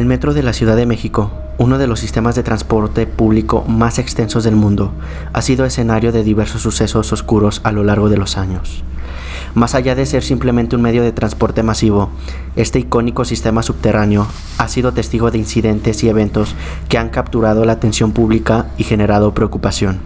El metro de la Ciudad de México, uno de los sistemas de transporte público más extensos del mundo, ha sido escenario de diversos sucesos oscuros a lo largo de los años. Más allá de ser simplemente un medio de transporte masivo, este icónico sistema subterráneo ha sido testigo de incidentes y eventos que han capturado la atención pública y generado preocupación.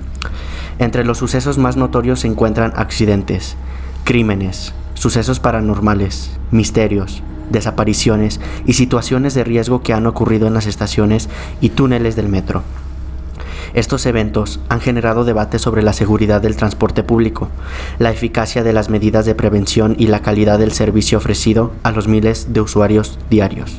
Entre los sucesos más notorios se encuentran accidentes, crímenes, sucesos paranormales, misterios, desapariciones y situaciones de riesgo que han ocurrido en las estaciones y túneles del metro. Estos eventos han generado debate sobre la seguridad del transporte público, la eficacia de las medidas de prevención y la calidad del servicio ofrecido a los miles de usuarios diarios.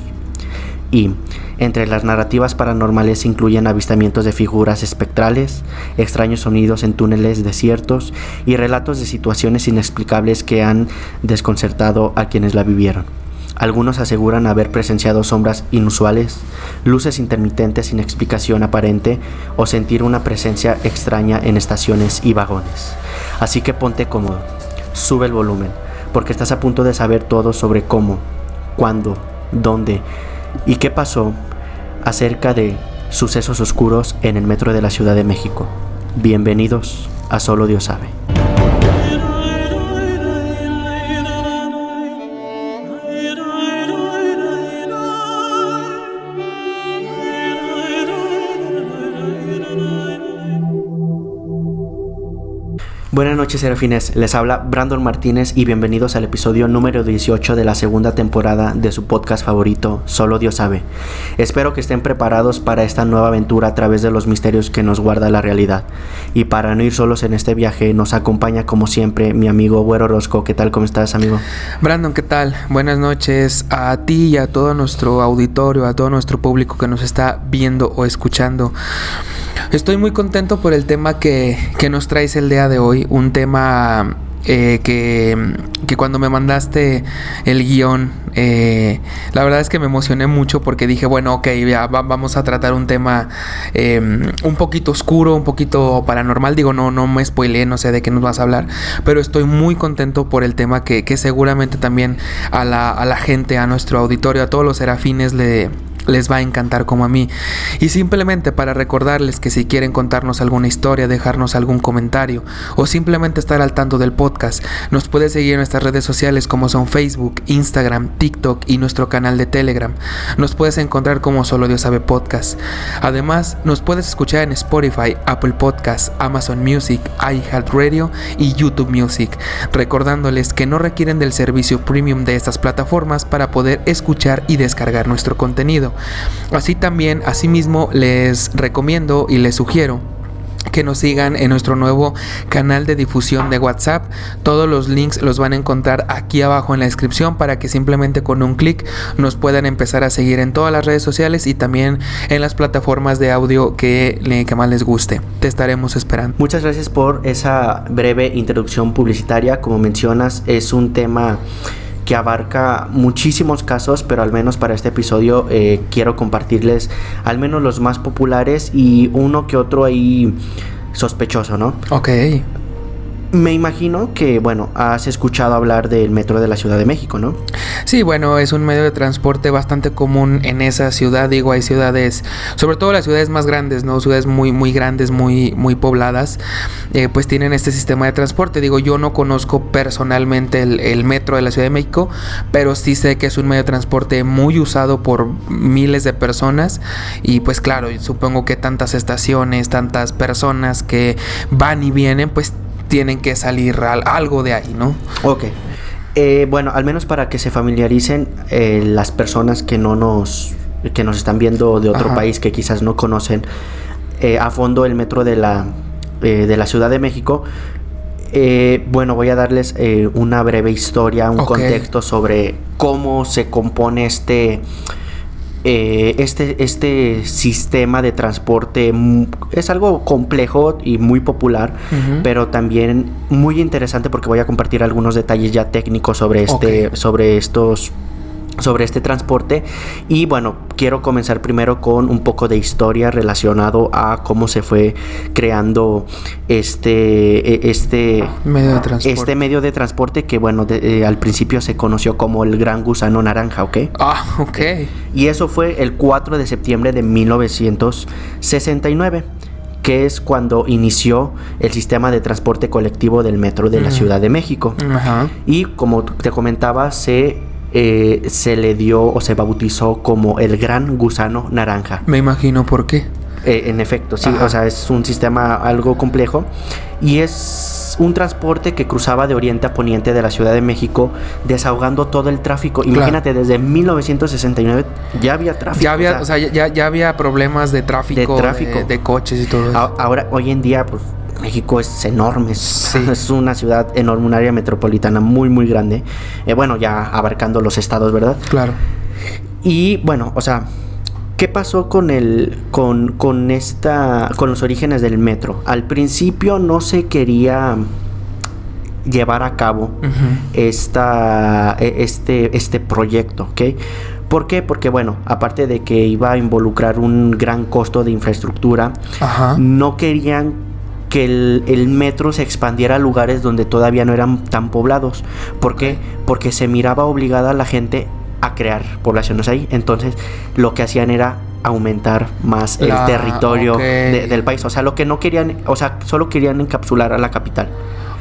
Y, entre las narrativas paranormales se incluyen avistamientos de figuras espectrales, extraños sonidos en túneles desiertos y relatos de situaciones inexplicables que han desconcertado a quienes la vivieron. Algunos aseguran haber presenciado sombras inusuales, luces intermitentes sin explicación aparente o sentir una presencia extraña en estaciones y vagones. Así que ponte cómodo, sube el volumen, porque estás a punto de saber todo sobre cómo, cuándo, dónde y qué pasó acerca de sucesos oscuros en el metro de la Ciudad de México. Bienvenidos a Solo Dios Sabe. Buenas noches, serafines, les habla Brandon Martínez y bienvenidos al episodio número 18 de la segunda temporada de su podcast favorito, Solo Dios Sabe. Espero que estén preparados para esta nueva aventura a través de los misterios que nos guarda la realidad. Y para no ir solos en este viaje, nos acompaña como siempre mi amigo Güero Rosco. ¿Qué tal? ¿Cómo estás, amigo? Brandon, ¿qué tal? Buenas noches a ti y a todo nuestro auditorio, a todo nuestro público que nos está viendo o escuchando. Estoy muy contento por el tema que nos traes el día de hoy, un tema que cuando me mandaste el guión, la verdad es que me emocioné mucho porque dije, bueno, ok, ya vamos a tratar un tema un poquito oscuro, un poquito paranormal. Digo, no me spoileé, no sé de qué nos vas a hablar, pero estoy muy contento por el tema que seguramente también a la gente, a nuestro auditorio, a todos los serafines les va a encantar como a mí. Y simplemente para recordarles que si quieren contarnos alguna historia, dejarnos algún comentario o simplemente estar al tanto del podcast, nos puedes seguir en nuestras redes sociales como son Facebook, Instagram, TikTok y nuestro canal de Telegram. Nos puedes encontrar como Solo Dios Sabe Podcast. Además, nos puedes escuchar en Spotify, Apple Podcasts, Amazon Music, iHeartRadio y YouTube Music, recordándoles que no requieren del servicio premium de estas plataformas para poder escuchar y descargar nuestro contenido. Asimismo, les recomiendo y les sugiero que nos sigan en nuestro nuevo canal de difusión de WhatsApp. Todos los links los van a encontrar aquí abajo en la descripción para que simplemente con un clic nos puedan empezar a seguir en todas las redes sociales y también en las plataformas de audio que más les guste. Te estaremos esperando. Muchas gracias por esa breve introducción publicitaria. Como mencionas, es un tema que abarca muchísimos casos, pero al menos para este episodio quiero compartirles al menos los más populares y uno que otro ahí sospechoso, ¿no? Ok. Me imagino que, bueno, has escuchado hablar del metro de la Ciudad de México, ¿no? Sí, bueno, es un medio de transporte bastante común en esa ciudad. Digo, hay ciudades, sobre todo las ciudades más grandes, ¿no? Ciudades muy grandes, muy pobladas, pues tienen este sistema de transporte. Digo, yo no conozco personalmente el metro de la Ciudad de México, pero sí sé que es un medio de transporte muy usado por miles de personas. Y pues claro, supongo que tantas estaciones, tantas personas que van y vienen, pues tienen que salir algo de ahí, ¿no? Ok. Bueno, al menos para que se familiaricen las personas que nos están viendo de otro país, que quizás no conocen a fondo el metro de la Ciudad de México. Bueno, voy a darles una breve historia, un contexto sobre cómo se compone este sistema de transporte. Es algo complejo y muy popular, pero también muy interesante porque voy a compartir algunos detalles ya técnicos sobre estos sobre este transporte. Y bueno, quiero comenzar primero con un poco de historia relacionado a cómo se fue creando este medio de transporte que bueno, al principio se conoció como el Gran Gusano Naranja, ¿ok? Ok. Y eso fue el 4 de septiembre de 1969, que es cuando inició el sistema de transporte colectivo del metro de la Ciudad de México. Ajá. Y como te comentaba, se le dio o se bautizó como el Gran Gusano Naranja. Me imagino por qué. En efecto, sí. Ajá. O sea, es un sistema algo complejo y es un transporte que cruzaba de oriente a poniente de la Ciudad de México, desahogando todo el tráfico. Imagínate, desde 1969 ya había tráfico. Ya había problemas de tráfico. De coches y todo eso. Ahora, hoy en día, pues México es enorme, Sí. Es una ciudad enorme, un área metropolitana muy, muy grande. Bueno, ya abarcando los estados, ¿verdad? Claro. Y bueno, o sea, ¿qué pasó con los orígenes del metro? Al principio no se quería llevar a cabo este proyecto, ¿ok? ¿Por qué? Porque bueno, aparte de que iba a involucrar un gran costo de infraestructura, Ajá. no querían que el metro se expandiera a lugares donde todavía no eran tan poblados. ¿Por qué? Porque se miraba obligada la gente a crear poblaciones ahí. Entonces lo que hacían era aumentar más el territorio del país. O sea, lo que no querían, o sea, solo querían encapsular a la capital.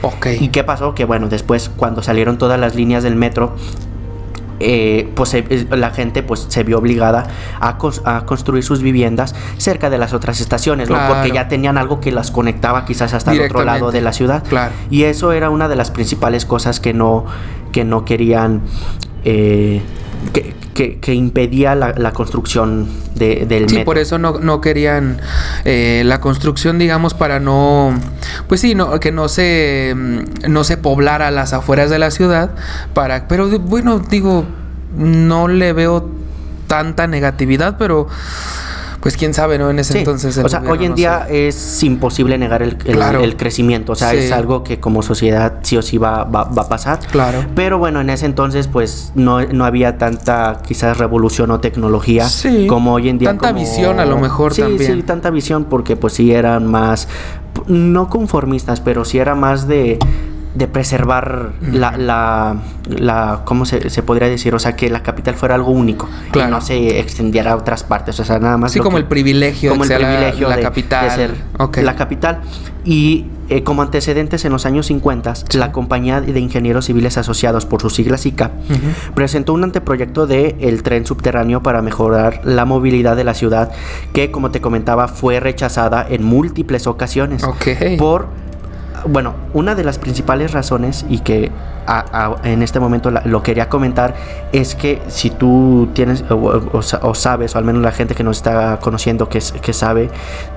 Ok. ¿Y qué pasó? Que bueno, después cuando salieron todas las líneas del metro, pues la gente pues se vio obligada a construir sus viviendas cerca de las otras estaciones, ¿no? Claro. Porque ya tenían algo que las conectaba quizás hasta el otro lado de la ciudad. Claro. Y eso era una de las principales cosas que no querían, que impedía la construcción del metro. Sí, por eso no querían la construcción, digamos, para no... Pues sí, que no se poblara las afueras de la ciudad. Pero bueno, digo, no le veo tanta negatividad, pero... Pues quién sabe, ¿no? En ese entonces... O sea, hoy en día es imposible negar el crecimiento. O sea, es algo que como sociedad sí o sí va a pasar. Claro. Pero bueno, en ese entonces pues no había tanta quizás revolución o tecnología como hoy en día. Tanta visión a lo mejor también. Sí, tanta visión porque pues sí eran más, no conformistas, pero sí era más de preservar ¿cómo se podría decir? O sea, que la capital fuera algo único. Claro. Y no se extendiera a otras partes. O sea, nada más. Sí, como el privilegio de ser la capital. De ser la capital. Y como antecedentes, en los años 50, la Compañía de Ingenieros Civiles Asociados, por sus siglas ICA, presentó un anteproyecto de el tren subterráneo para mejorar la movilidad de la ciudad, que, como te comentaba, fue rechazada en múltiples ocasiones. Bueno, una de las principales razones, y que en este momento lo quería comentar, es que si tú tienes o sabes, o al menos la gente que nos está conociendo que sabe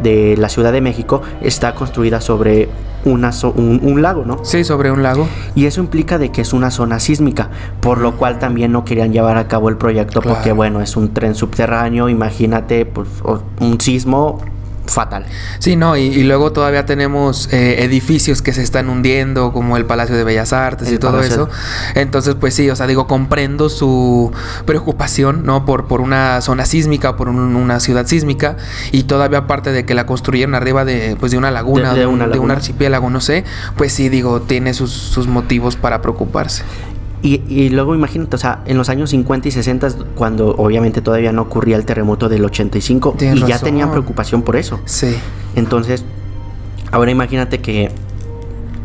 de la Ciudad de México, está construida sobre un lago, ¿no? Sí, sobre un lago. Y eso implica de que es una zona sísmica, por lo cual también no querían llevar a cabo el proyecto, porque bueno, es un tren subterráneo, imagínate, pues un sismo fatal. Sí, no, y luego todavía tenemos edificios que se están hundiendo, como el Palacio de Bellas Artes y todo eso. Entonces, pues sí, o sea, digo, comprendo su preocupación, ¿no? Por una zona sísmica, por una ciudad sísmica, y todavía aparte de que la construyeron arriba de una laguna, de un archipiélago, no sé, pues sí, digo, tiene sus motivos para preocuparse. Y luego imagínate, o sea, en los años 50 y 60, cuando obviamente todavía no ocurría el terremoto del 85, y ya tenían preocupación por eso. Sí. Entonces, ahora imagínate que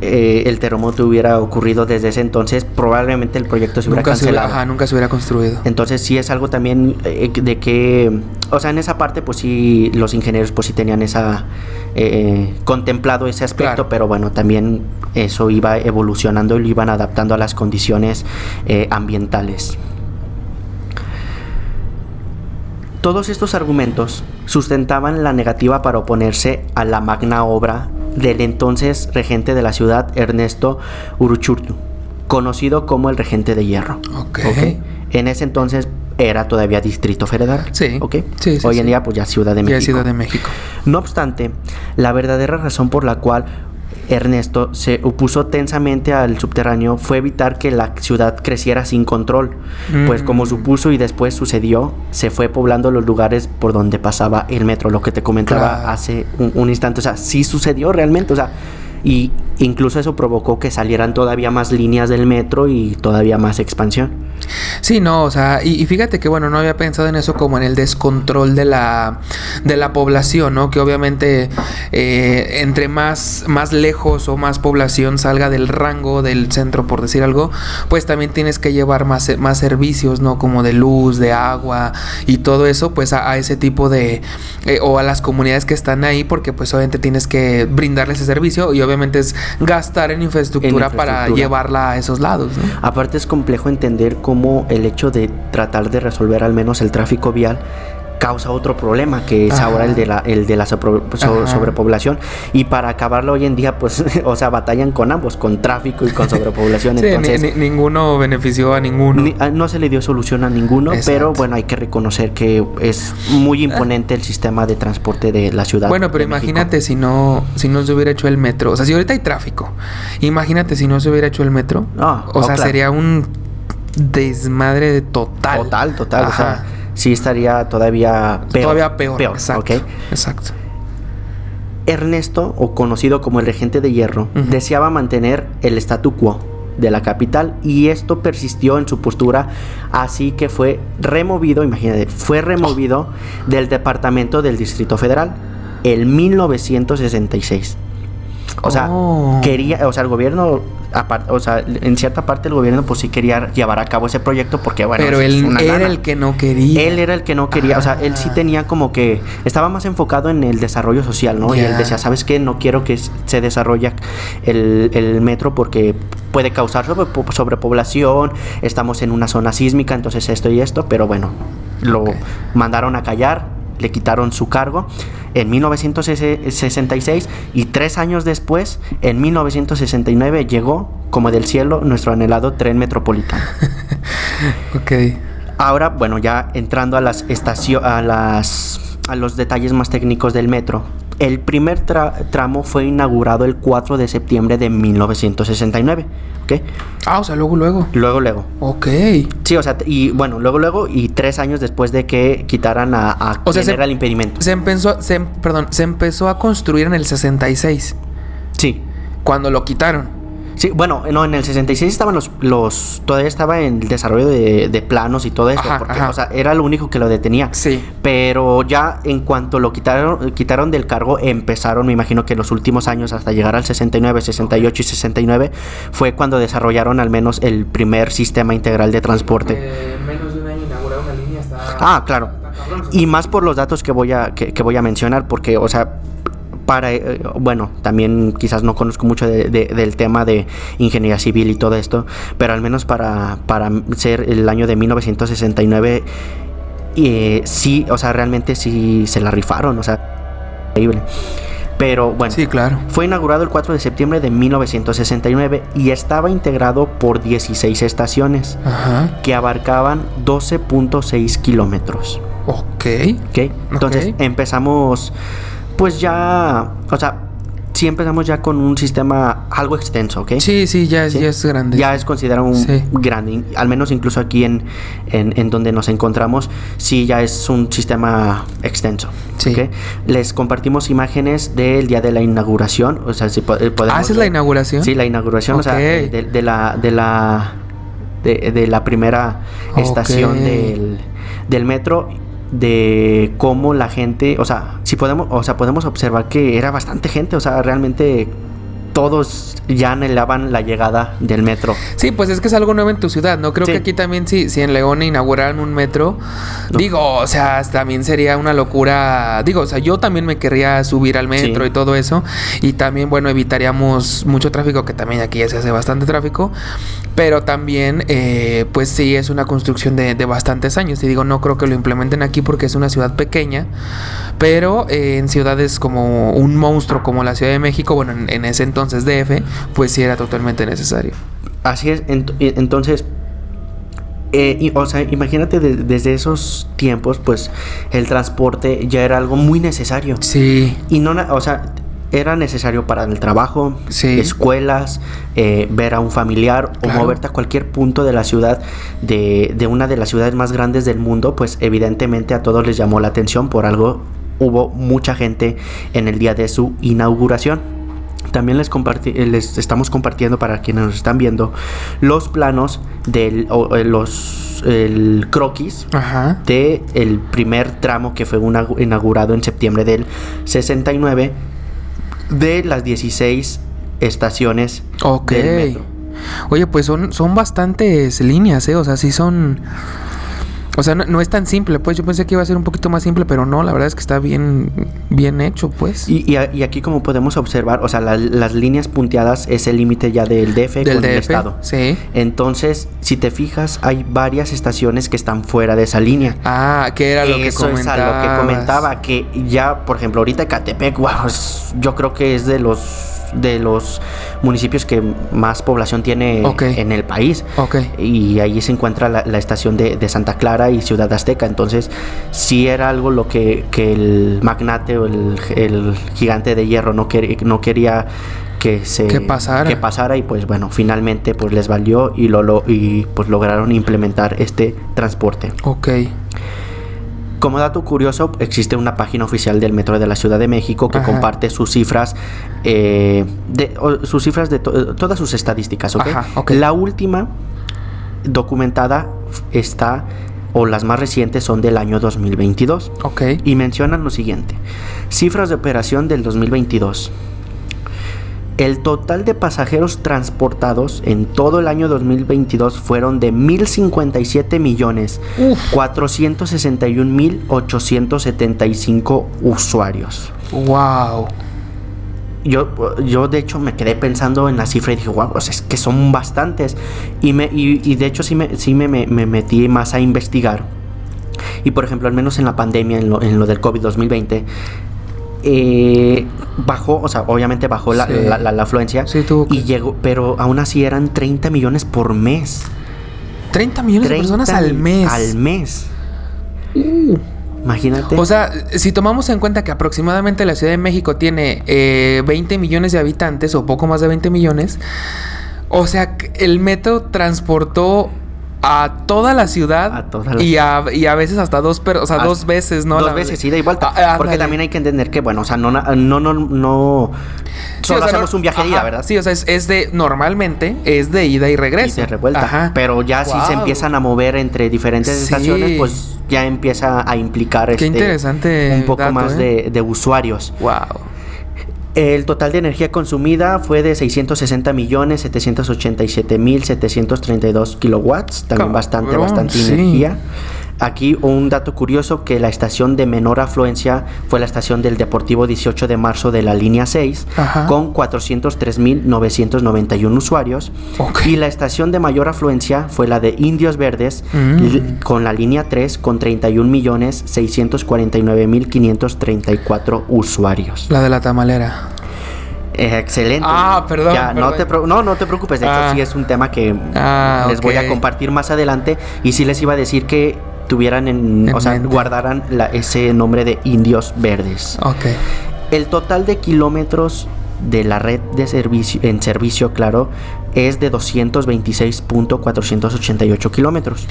el terremoto hubiera ocurrido desde ese entonces, probablemente el proyecto se hubiera cancelado. Nunca se hubiera construido. Entonces sí es algo también de que, o sea, en esa parte pues sí los ingenieros pues sí tenían contemplado ese aspecto, claro. Pero bueno, también eso iba evolucionando y lo iban adaptando a las condiciones ambientales. Todos estos argumentos sustentaban la negativa para oponerse a la magna obra del entonces regente de la ciudad, Ernesto Uruchurtu, conocido como el Regente de Hierro. Okay. En ese entonces era todavía Distrito Federal. Sí. ¿Okay? Sí. Hoy en día pues ya Ciudad de México. Ya Ciudad de México. No obstante, la verdadera razón por la cual Ernesto se opuso tensamente al subterráneo fue evitar que la ciudad creciera sin control. Pues como supuso y después sucedió, se fue poblando los lugares por donde pasaba el metro, lo que te comentaba hace un instante. O sea, sí sucedió realmente, o sea, y incluso eso provocó que salieran todavía más líneas del metro y todavía más expansión. Sí, no, o sea, y fíjate que bueno, no había pensado en eso como en el descontrol de la población, ¿no? Que obviamente entre más lejos o más población salga del rango del centro, por decir algo, pues también tienes que llevar más servicios, ¿no? Como de luz, de agua y todo eso, pues a ese tipo de o a las comunidades que están ahí, porque pues obviamente tienes que brindarles ese servicio y obviamente es gastar en infraestructura para llevarla a esos lados, ¿no? Aparte es complejo entender cómo el hecho de tratar de resolver al menos el tráfico vial causa otro problema, que es ahora el de la sobrepoblación, y para acabarlo hoy en día pues o sea, batallan con ambos, con tráfico y con sobrepoblación. Sí, entonces ninguno benefició a ninguno, no se le dio solución a ninguno. Exacto. Pero bueno, hay que reconocer que es muy imponente el sistema de transporte de la ciudad. Bueno, pero imagínate si no se hubiera hecho el metro, o sea, si ahorita hay tráfico, imagínate si no se hubiera hecho el metro, o sea, claro, sería un desmadre total. Total. O sea, sí estaría todavía peor. Exacto. ¿Okay? Exacto. Ernesto, o conocido como el Regente de Hierro, deseaba mantener el statu quo de la capital, y esto persistió en su postura, así que fue removido del departamento del Distrito Federal en 1966. O sea, el gobierno, en cierta parte el gobierno pues sí quería llevar a cabo ese proyecto porque bueno, pero él era el que no quería. Él era el que no quería, o sea, él sí tenía como que estaba más enfocado en el desarrollo social, ¿no? Yeah. Y él decía, ¿sabes qué? No quiero que se desarrolle el metro porque puede causar sobrepoblación, estamos en una zona sísmica, entonces esto y esto, pero bueno, lo mandaron a callar, le quitaron su cargo en 1966 y 3 años después, en 1969, llegó como del cielo nuestro anhelado tren metropolitano. Ahora, bueno, ya entrando a las a los detalles más técnicos del metro. El primer tramo fue inaugurado el 4 de septiembre de 1969. ¿Ok? O sea, luego. Luego. Ok. Sí, o sea, y bueno, luego, y 3 años después de que quitaran a quien era el impedimento. Se empezó a construir en el 66. Sí. Cuando lo quitaron. Sí, bueno, no, en el 66 estaban todavía estaba en el desarrollo de planos y todo esto, porque, o sea, era lo único que lo detenía. Sí. Pero ya en cuanto lo quitaron del cargo, empezaron, me imagino que en los últimos años, hasta llegar al 69, 68 y 69, fue cuando desarrollaron al menos el primer sistema integral de transporte. Menos de un año inaugurar una línea claro. Y más por los datos que voy a mencionar, porque, o sea, bueno, también quizás no conozco mucho del tema de ingeniería civil y todo esto, pero al menos para ser el año de 1969, sí, o sea, realmente sí se la rifaron, o sea, increíble. Pero bueno, sí, claro. Fue inaugurado el 4 de septiembre de 1969 y estaba integrado por 16 estaciones que abarcaban 12.6 kilómetros. Ok. Entonces empezamos... Pues ya, o sea, sí empezamos ya con un sistema algo extenso, ¿ok? Sí, ya es grande. Ya es considerado grande, al menos incluso aquí en donde nos encontramos, sí ya es un sistema extenso, ¿ok? Les compartimos imágenes del día de la inauguración, o sea, si podemos... ¿Esa es la inauguración? Sí, la inauguración, o sea, de la primera estación del metro, de cómo la gente, o sea, podemos observar que era bastante gente, o sea, realmente todos ya anhelaban la llegada del metro. Sí, pues es que es algo nuevo en tu ciudad, ¿no? Creo que aquí también si en León inauguraran un metro, digo, o sea, también sería una locura. Digo, o sea, yo también me querría subir al metro y todo eso. Y también, bueno, evitaríamos mucho tráfico, que también aquí ya se hace bastante tráfico. Pero también, pues sí, es una construcción de bastantes años. Y digo, no creo que lo implementen aquí porque es una ciudad pequeña. Pero en ciudades como un monstruo como la Ciudad de México, bueno, en ese entonces DF, pues sí era totalmente necesario. Así es, entonces, o sea, imagínate desde esos tiempos, pues el transporte ya era algo muy necesario. Sí. Y no, o sea, era necesario para el trabajo, Sí. escuelas, ver a un familiar Claro. o moverte a cualquier punto de la ciudad, de una de las ciudades más grandes del mundo. Pues evidentemente a todos les llamó la atención, por algo hubo mucha gente en el día de su inauguración. También les estamos compartiendo, para quienes nos están viendo, los planos el croquis Ajá. de el primer tramo que fue inaugurado en septiembre del 69, de las 16 estaciones Ok. del metro. Oye, pues son bastantes líneas, ¿eh? O sea, sí son... O sea, no es tan simple, pues. Yo pensé que iba a ser un poquito más simple, pero no, la verdad es que está bien hecho, pues. Y aquí, como podemos observar, o sea, las líneas punteadas es el límite ya del DF Del con el DF, estado. sí. Entonces, si te fijas, hay varias estaciones que están fuera de esa línea. Ah, que era lo que Eso es a lo que comentaba, que ya, por ejemplo, ahorita Ecatepec, wow, yo creo que es de los municipios que más población tiene en el país. Ok. Y ahí se encuentra la estación de Santa Clara y Ciudad Azteca. Entonces sí era algo lo que el magnate o el gigante de hierro no quería que pasara, y pues bueno, finalmente pues les valió y pues lograron implementar este transporte. Ok. Como dato curioso, existe una página oficial del Metro de la Ciudad de México que Ajá. comparte sus cifras, todas sus estadísticas, ¿ok? Ajá, ok. La última documentada está, o las más recientes, son del año 2022. Ok. Y mencionan lo siguiente: cifras de operación del 2022. El total de pasajeros transportados en todo el año 2022 fueron de 1,057,861,875 usuarios. Wow. Yo de hecho me quedé pensando en la cifra y dije, wow, pues es que son bastantes. Y de hecho sí me metí más a investigar. Y por ejemplo, al menos en la pandemia, en lo del COVID 2020, bajó, o sea, obviamente bajó Sí. la afluencia. Sí, tuvo que... Y llegó, pero aún así eran 30 millones por mes. 30 millones de personas al mes. Al mes. Imagínate. O sea, si tomamos en cuenta que aproximadamente la Ciudad de México tiene 20 millones de habitantes o poco más de 20 millones, o sea, el metro transportó a toda la ciudad y a veces hasta dos veces, ¿no? Dos veces, ida y vuelta. Porque Ándale. también hay que entender que, bueno, o sea, no Sí, solo o sea, hacemos un viaje de ida, ¿verdad? Sí, o sea, normalmente es de ida y regreso. Y de revuelta. Ajá. Pero ya si se Wow. empiezan a mover entre diferentes Sí. estaciones, pues ya empieza a implicar Qué interesante un poco dato, más de usuarios. Wow. El total de energía consumida fue de 660,787,732 kilowatts. También bastante sí. energía. Aquí un dato curioso, que la estación de menor afluencia fue la estación del Deportivo 18 de marzo de la línea 6, Ajá. con 403,991 usuarios. Ok. Y la estación de mayor afluencia fue la de Indios Verdes, con la línea 3, con 31,649,534 usuarios. La de la tamalera. Excelente. Perdón. Ya, perdón. no te preocupes. De hecho, sí es un tema que les voy a ok. compartir más adelante. Y sí les iba a decir que tuvieran En o sea, mente. guardaran ese nombre de Indios Verdes. Ok. El total de kilómetros de la red de servicio, claro, es de 226,488 kilómetros.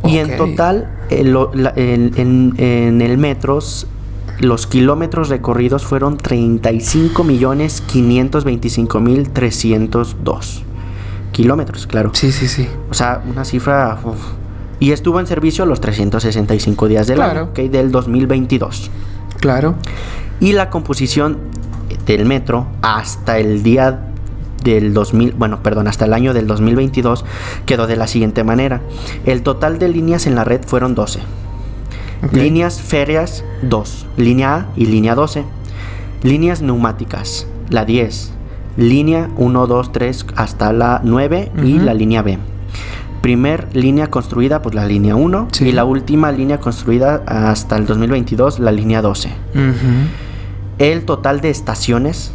Y en Ok. total, en el metro, los kilómetros recorridos fueron 35,525,302 kilómetros, claro. Sí, sí, sí. O sea, una cifra... Y estuvo en servicio los 365 días del Claro. año, ¿ok? Del 2022. Claro. Y la composición del metro hasta el día del hasta el año del 2022 quedó de la siguiente manera. El total de líneas en la red fueron 12. Okay. Líneas férreas, 2. Línea A y línea 12. Líneas neumáticas, la 10. Línea 1, 2, 3 hasta la 9 y la línea B. Primer línea construida, pues la línea 1. Sí. Y la última línea construida hasta el 2022, la línea 12. El total de estaciones,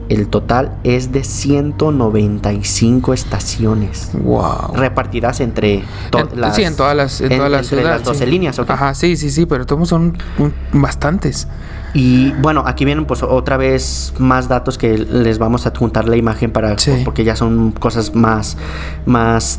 el total es de 195 estaciones. Wow. Repartidas entre las... Sí, en toda la ciudad. Entre las 12 líneas, ¿ok? Ajá, sí, pero todos son bastantes. Y bueno, aquí vienen pues otra vez más datos que les vamos a adjuntar la imagen porque ya son cosas más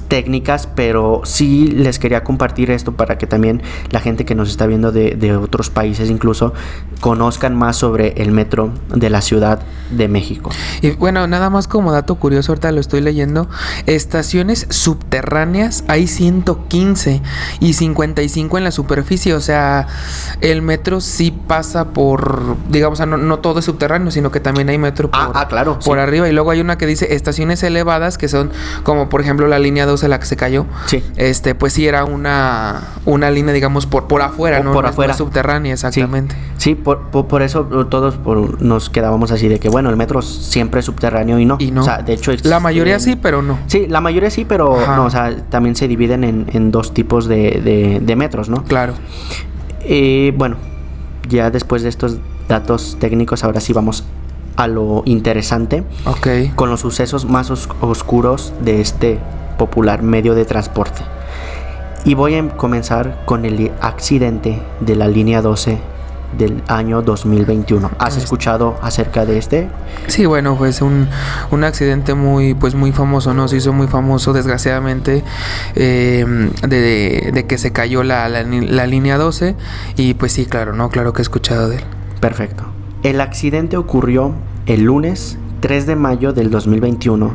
técnicas, pero sí les quería compartir esto para que también la gente que nos está viendo de otros países incluso conozcan más sobre el metro de la Ciudad de México. Y bueno, nada más como dato curioso, ahorita lo estoy leyendo, estaciones subterráneas hay 115 y 55 en la superficie, o sea, el metro sí pasa por, digamos, no todo es subterráneo, sino que también hay metro claro, por sí. arriba. Y luego hay una que dice estaciones elevadas, que son como por ejemplo la línea 12, la que se cayó. Sí. Pues sí era una línea, digamos, por afuera, ¿no? Por afuera. No es subterránea, exactamente. Sí, por eso todos nos quedábamos así de que, bueno, el metro siempre es subterráneo y no. O sea, de hecho la mayoría sí, pero no. Sí, la mayoría sí, pero no, o sea, también se dividen en dos tipos de metros, ¿no? Claro. Bueno, ya después de estos datos técnicos, ahora sí vamos a lo interesante. Ok. Con los sucesos más oscuros de este popular medio de transporte. Y voy a comenzar con el accidente de la línea 12 del año 2021. ¿Has escuchado acerca de este? Sí, bueno, pues un accidente muy famoso, ¿no? Se hizo muy famoso, desgraciadamente, de que se cayó la línea 12. Y pues sí, claro, ¿no? Claro que he escuchado de él. Perfecto. El accidente ocurrió el lunes 3 de mayo del 2021,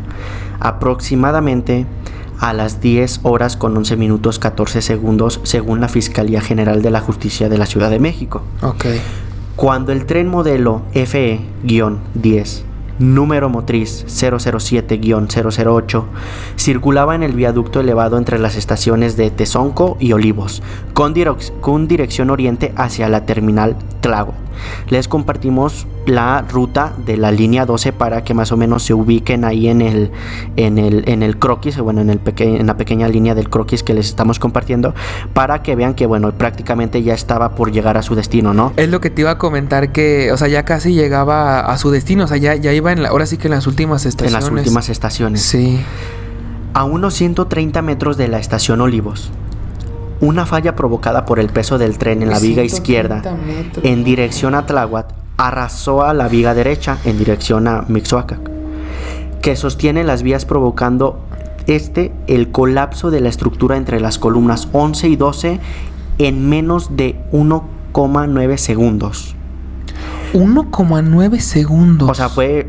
aproximadamente a las 10 horas con 11 minutos 14 segundos, según la Fiscalía General de la Justicia de la Ciudad de México. Ok. Cuando el tren modelo FE-10, número motriz 007-008, circulaba en el viaducto elevado entre las estaciones de Tezonco y Olivos, con dirección oriente hacia la terminal Tláhuac. Les compartimos la ruta de la línea 12 para que más o menos se ubiquen ahí en el croquis, bueno, en la pequeña línea del croquis que les estamos compartiendo, para que vean que, bueno, prácticamente ya estaba por llegar a su destino, ¿no? Es lo que te iba a comentar, que, o sea, ya casi llegaba a su destino, o sea, ya iba ahora sí que en las últimas estaciones. En las últimas estaciones. Sí. A unos 130 metros de la estación Olivos, una falla provocada por el peso del tren en la viga izquierda en dirección a Tláhuac arrasó a la viga derecha en dirección a Mixhuacac, que sostiene las vías, provocando el colapso de la estructura entre las columnas 11 y 12 en menos de 1,9 segundos. 1,9 segundos. O sea, fue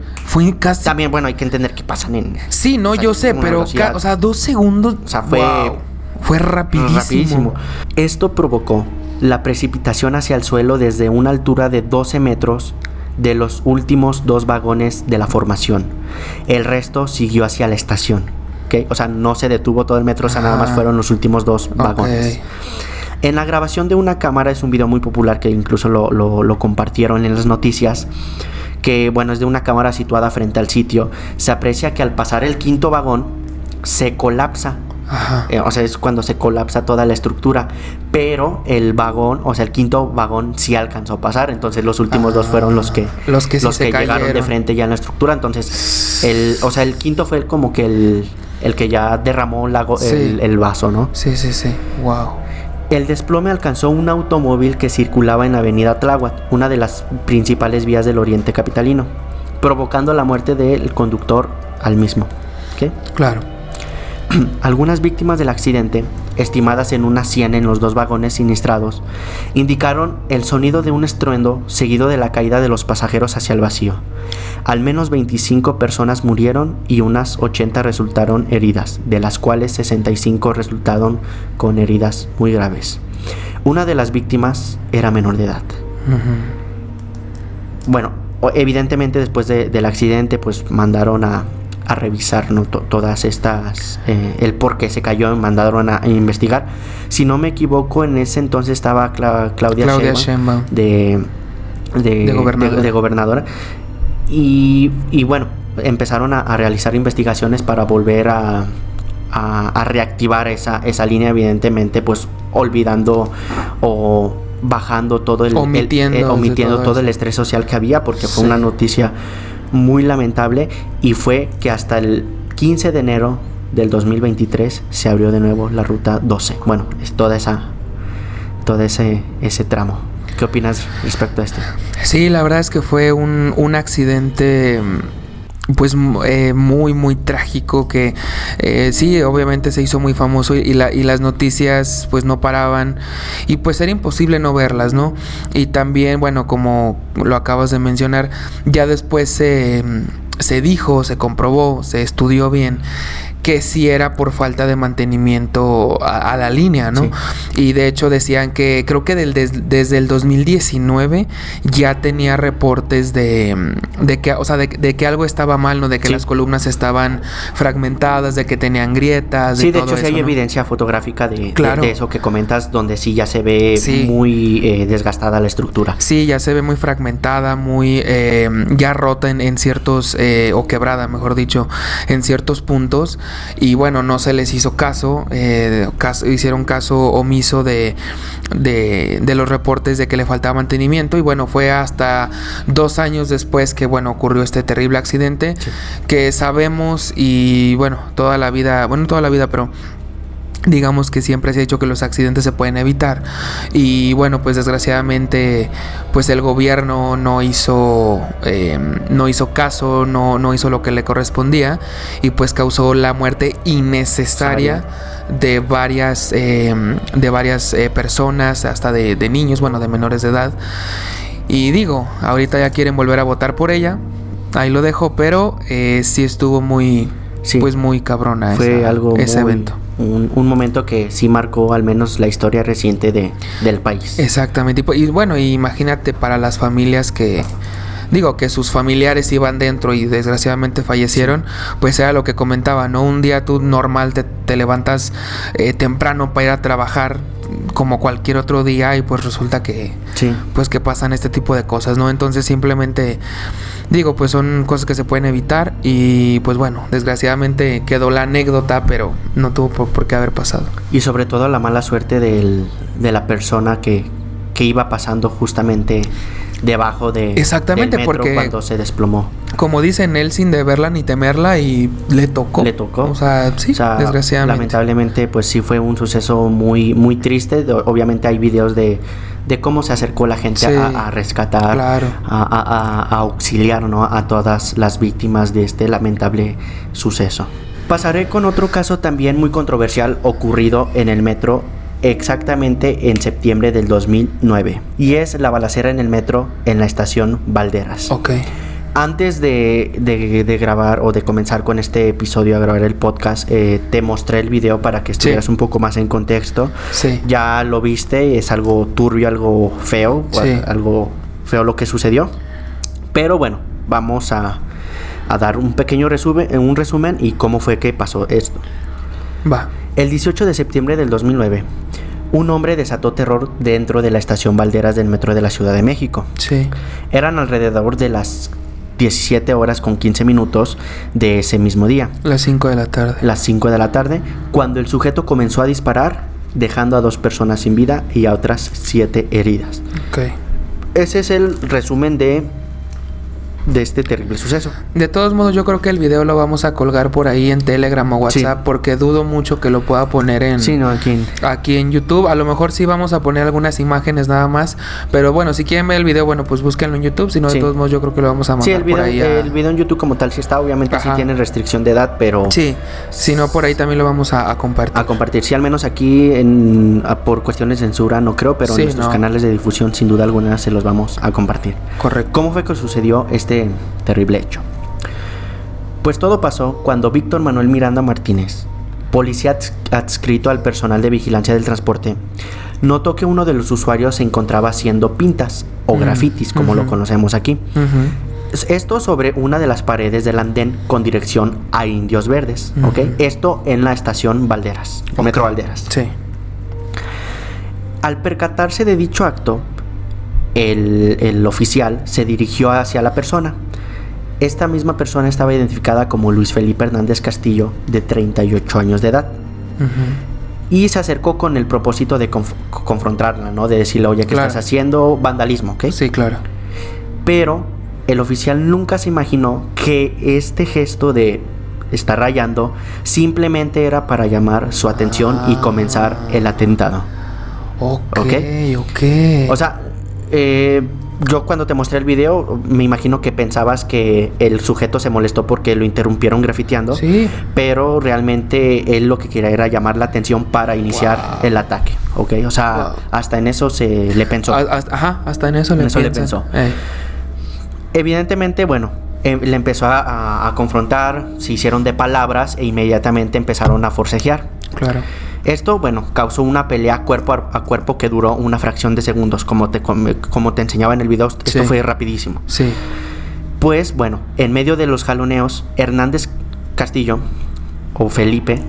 casi. También, bueno, hay que entender que pasan en. Sí, no, yo sé, pero. O sea, 2 segundos. O sea, fue. Wow. Fue rapidísimo. Esto provocó la precipitación hacia el suelo desde una altura de 12 metros de los últimos 2 vagones de la formación. El resto siguió hacia la estación. ¿Okay? O sea, no se detuvo todo el metro, o sea, nada más fueron los últimos 2 vagones. En la grabación de una cámara, es un video muy popular que incluso lo compartieron en las noticias, que bueno, es de una cámara situada frente al sitio. Se aprecia que al pasar el 5.º vagón se colapsa. O sea, es cuando se colapsa toda la estructura, pero el vagón, o sea, el 5.º vagón sí alcanzó a pasar. Entonces los últimos 2 fueron los que llegaron de frente ya en la estructura. Entonces el 5.º fue como que el que ya derramó el vaso, ¿no? Sí. Wow. El desplome alcanzó un automóvil que circulaba en la avenida Tláhuac, una de las principales vías del oriente capitalino, provocando la muerte del conductor al mismo. ¿Qué? Claro. Algunas víctimas del accidente, estimadas en unas 100 en los 2 vagones siniestrados, indicaron el sonido de un estruendo seguido de la caída de los pasajeros hacia el vacío. Al menos 25 personas murieron y unas 80 resultaron heridas, de las cuales 65 resultaron con heridas muy graves. Una de las víctimas era menor de edad. Bueno, evidentemente después del accidente pues mandaron a revisar, ¿no? Todas estas, el por qué se cayó, mandaron a investigar. Si no me equivoco, en ese entonces estaba Claudia Sheinbaum de gobernadora. Y bueno, empezaron a realizar investigaciones para volver a reactivar esa línea, evidentemente pues olvidando o bajando todo omitiendo todo el estrés social que había, porque fue una noticia muy lamentable. Y fue que hasta el 15 de enero del 2023 se abrió de nuevo la ruta 12. Bueno, es todo ese tramo. ¿Qué opinas respecto a esto? Sí, la verdad es que fue un accidente pues muy muy trágico que sí, obviamente se hizo muy famoso y las noticias pues no paraban y pues era imposible no verlas, ¿no? Y también, bueno, como lo acabas de mencionar, ya después se dijo, se comprobó, se estudió bien que sí era por falta de mantenimiento a la línea, ¿no? Sí. Y de hecho decían que creo que desde el 2019 ya tenía reportes de que, o sea, de que algo estaba mal, ¿no? De que las columnas estaban fragmentadas, de que tenían grietas. Sí, de hecho sí hay evidencia fotográfica de eso que comentas, donde sí ya se ve muy desgastada la estructura. Sí, ya se ve muy fragmentada, muy ya rota en ciertos, o quebrada, mejor dicho, en ciertos puntos. Y bueno, no se les hizo caso, hicieron caso omiso de los reportes de que le faltaba mantenimiento. Y bueno, fue hasta 2 años después que, bueno, ocurrió este terrible accidente, que sabemos, y bueno, toda la vida, pero digamos que siempre se ha dicho que los accidentes se pueden evitar. Y bueno, pues desgraciadamente pues el gobierno no hizo caso, no hizo lo que le correspondía, y pues causó la muerte innecesaria de varias personas, hasta de niños, bueno, de menores de edad. Y digo, ahorita ya quieren volver a votar por ella, ahí lo dejo, pero sí estuvo muy pues muy cabrona. Fue ese evento. Un momento que sí marcó al menos la historia reciente del país. Exactamente. Y bueno, imagínate para las familias que sus familiares iban dentro y desgraciadamente fallecieron, pues era lo que comentaba, ¿no? Un día tú normal te levantas temprano para ir a trabajar como cualquier otro día, y pues resulta que pues que pasan este tipo de cosas, ¿no? Entonces simplemente pues son cosas que se pueden evitar, y pues bueno, desgraciadamente quedó la anécdota, pero no tuvo por qué haber pasado. Y sobre todo la mala suerte de la persona que iba pasando justamente debajo del metro, porque cuando se desplomó. Como dicen, él sin deberla ni temerla, y le tocó. O sea, desgraciadamente. Lamentablemente, pues sí fue un suceso muy, muy triste. Obviamente hay videos de cómo se acercó la gente a rescatar, a auxiliar, ¿no?, a todas las víctimas de este lamentable suceso. Pasaré con otro caso también muy controversial ocurrido en el metro exactamente en septiembre del 2009, y es la balacera en el metro en la estación Valderas. Antes de grabar o de comenzar con este episodio a grabar el podcast, te mostré el video para que estuvieras un poco más en contexto. Ya lo viste, es algo turbio, algo feo, algo feo lo que sucedió, pero bueno, vamos a dar un pequeño resumen y cómo fue que pasó esto. El 18 de septiembre del 2009, un hombre desató terror dentro de la estación Valderas del metro de la Ciudad de México. Eran alrededor de las 17:15 de ese mismo día. Las 5 de la tarde. Las 5 de la tarde, cuando el sujeto comenzó a disparar, dejando a 2 personas sin vida y a otras 7 heridas. Ese es el resumen de este terrible suceso. De todos modos, yo creo que el video lo vamos a colgar por ahí en Telegram o WhatsApp, porque dudo mucho que lo pueda poner aquí en YouTube. A lo mejor sí vamos a poner algunas imágenes nada más, pero bueno, si quieren ver el video, bueno, pues búsquenlo en YouTube. Si no, de todos modos, yo creo que lo vamos a mandar por ahí. El video en YouTube como tal sí está, obviamente sí tiene restricción de edad, pero si no, por ahí también lo vamos a compartir. Sí, al menos aquí por cuestiones de censura no creo, pero en nuestros canales de difusión sin duda alguna se los vamos a compartir. Correcto. ¿Cómo fue que sucedió este terrible hecho? Pues todo pasó cuando Víctor Manuel Miranda Martínez, policía adscrito al personal de vigilancia del transporte, notó que uno de los usuarios se encontraba haciendo pintas o grafitis, como lo conocemos aquí. Esto sobre una de las paredes del andén con dirección a Indios Verdes. Esto en la estación Valderas, o Metro Valderas. Al percatarse de dicho acto, el oficial se dirigió hacia la persona. Esta misma persona estaba identificada como Luis Felipe Hernández Castillo, de 38 años de edad. Y se acercó con el propósito de confrontarla, ¿no? De decirle, oye, ¿qué estás haciendo? Vandalismo, ¿ok? Sí, claro. Pero el oficial nunca se imaginó que este gesto de estar rayando simplemente era para llamar su atención y comenzar el atentado. Ok. O sea, yo cuando te mostré el video, me imagino que pensabas que el sujeto se molestó porque lo interrumpieron grafiteando. Sí. Pero realmente él lo que quería era llamar la atención para iniciar el ataque, ¿ok? O sea, hasta en eso se le pensó. Hasta en eso le pensó. Evidentemente, bueno, le empezó a confrontar, se hicieron de palabras e inmediatamente empezaron a forcejear. Claro. Esto, bueno, causó una pelea cuerpo a cuerpo que duró una fracción de segundos. Como te enseñaba en el video, esto fue rapidísimo. Sí. Pues, bueno, en medio de los jaloneos, Hernández Castillo, o Felipe,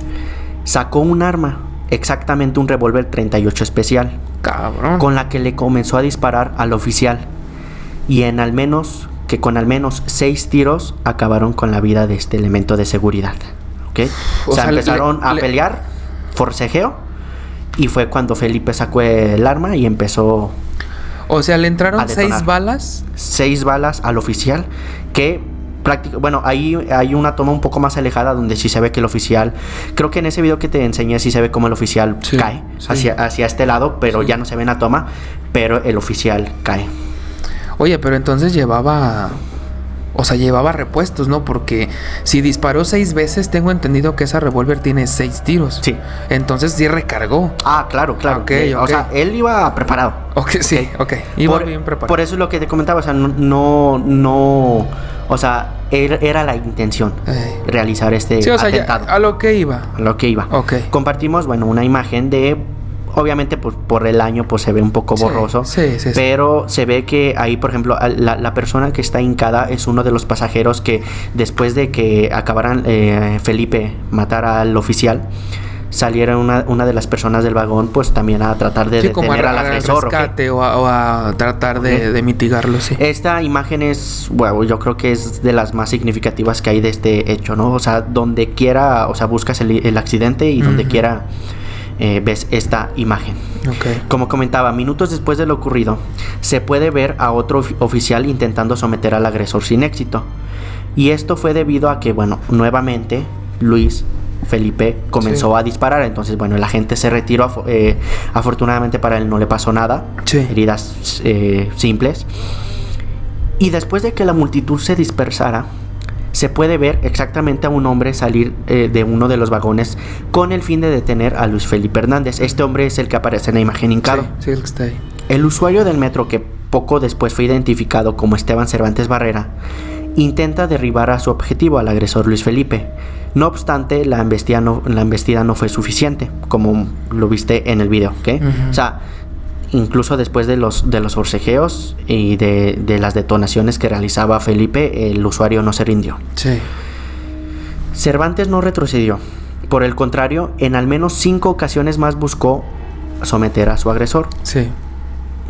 sacó un arma, exactamente un revólver 38 especial. Cabrón. Con la que le comenzó a disparar al oficial. Y con al menos 6 tiros acabaron con la vida de este elemento de seguridad. ¿Ok? O sea, empezaron a pelear, forcejeo, y fue cuando Felipe sacó el arma y empezó. O sea, le entraron 6 balas. 6 balas al oficial, que bueno, ahí hay una toma un poco más alejada donde sí se ve que el oficial, creo que en ese video que te enseñé sí se ve como el oficial cae hacia este lado, pero ya no se ve en la toma, pero el oficial cae. Oye, pero entonces llevaba repuestos, ¿no? Porque si disparó 6 veces, tengo entendido que esa revólver tiene 6 tiros. Sí. Entonces sí recargó. Ah, claro. Okay. O sea, él iba preparado. Sí. Iba bien preparado. Por eso es lo que te comentaba, o sea, o sea, era la intención realizar este atentado. A lo que iba. Okay. Compartimos, bueno, una imagen de... Obviamente por el año pues se ve un poco borroso, pero se ve que ahí, por ejemplo, la persona que está hincada es uno de los pasajeros que después de que acabaran Felipe matar al oficial, saliera una de las personas del vagón pues también a tratar de detener al agresor. Rescate, o a tratar de mitigarlo, sí. Esta imagen es, bueno, yo creo que es de las más significativas que hay de este hecho, ¿no? O sea, donde quiera, o sea, buscas el accidente y donde quiera... ves esta imagen. Okay. Como comentaba, minutos después de lo ocurrido, se puede ver a otro oficial intentando someter al agresor sin éxito. Y esto fue debido a que, bueno, nuevamente Luis Felipe comenzó a disparar. Entonces, bueno, el agente se retiró. Afortunadamente para él no le pasó nada. Heridas simples. Y después de que la multitud se dispersara, se puede ver exactamente a un hombre salir de uno de los vagones con el fin de detener a Luis Felipe Hernández. Este hombre es el que aparece en la imagen hincado. Sí, el que está ahí. El usuario del metro, que poco después fue identificado como Esteban Cervantes Barrera, intenta derribar a su objetivo, al agresor Luis Felipe. No obstante, la embestida no fue suficiente, como lo viste en el video, ¿ok? O sea, incluso después de los forcejeos y de las detonaciones que realizaba Felipe, el usuario no se rindió. Sí. Cervantes no retrocedió. Por el contrario, en al menos 5 ocasiones más buscó someter a su agresor. Sí.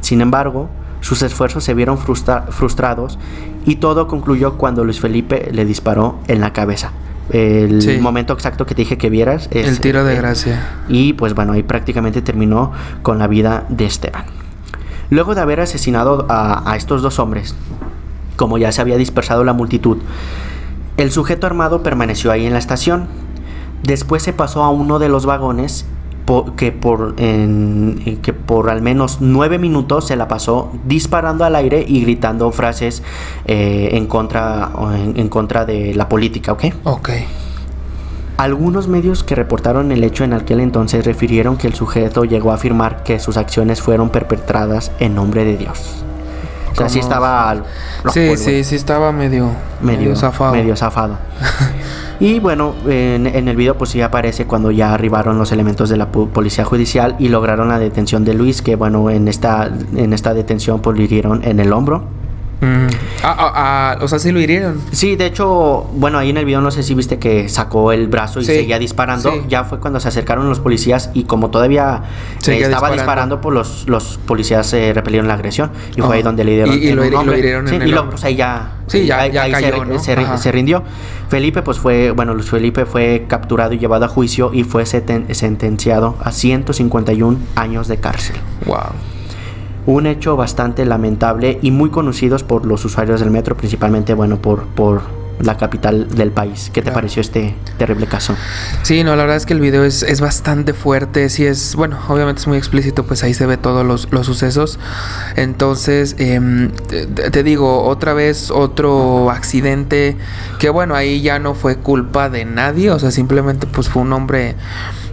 Sin embargo, sus esfuerzos se vieron frustrados y todo concluyó cuando Luis Felipe le disparó en la cabeza. El momento exacto que te dije que vieras es el tiro de gracia. Y pues bueno, ahí prácticamente terminó con la vida de Esteban. Luego de haber asesinado a estos 2 hombres, como ya se había dispersado la multitud, el sujeto armado permaneció ahí en la estación. Después se pasó a uno de los vagones que por al menos 9 minutos se la pasó disparando al aire y gritando frases en contra de la política, ¿ok? Ok. Algunos medios que reportaron el hecho en aquel entonces refirieron que el sujeto llegó a afirmar que sus acciones fueron perpetradas en nombre de Dios. O sea, sí estaba... Sí estaba medio zafado. Y bueno, en el video pues sí aparece cuando ya arribaron los elementos de la policía judicial y lograron la detención de Luis, que bueno, en esta detención pues lo hirieron en el hombro. O sea, sí lo hirieron. Sí, de hecho, bueno, ahí en el video no sé si viste que sacó el brazo y seguía disparando. Ya fue cuando se acercaron los policías y como todavía estaba disparando, pues los policías repelieron la agresión y fue ahí donde le dieron y lo hirieron en el hombro. Pues ahí ya cayó, ¿no? se rindió. Felipe pues Luis Felipe fue capturado y llevado a juicio y fue sentenciado a 151 años de cárcel. Wow. Un hecho bastante lamentable y muy conocidos por los usuarios del metro, principalmente, bueno, por la capital del país. ¿Qué te Claro. pareció este terrible caso? Sí, no, la verdad es que el video es bastante fuerte. Sí es, bueno, obviamente es muy explícito, pues ahí se ve todos los sucesos. Entonces, te digo, otra vez otro accidente que bueno, ahí ya no fue culpa de nadie. O sea, simplemente pues fue un hombre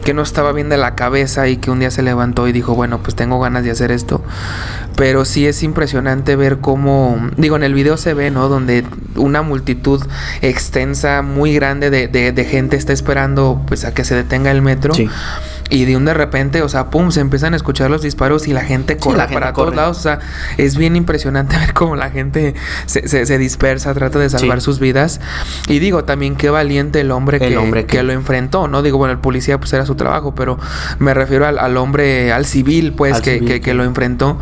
que no estaba bien de la cabeza y que un día se levantó y dijo, bueno, pues tengo ganas de hacer esto. Pero sí es impresionante ver cómo, digo, en el video se ve, ¿no? Donde una multitud extensa, muy grande de gente está esperando pues a que se detenga el metro. Sí. Y de repente, o sea, pum, se empiezan a escuchar los disparos y la gente corre la gente para corre. todos lados. O sea, es bien impresionante ver cómo la gente se dispersa, trata de salvar sus vidas. Y digo, también qué valiente el hombre que lo enfrentó, ¿no? Digo, bueno, el policía pues era su trabajo, pero me refiero al hombre, al civil, pues, que lo enfrentó.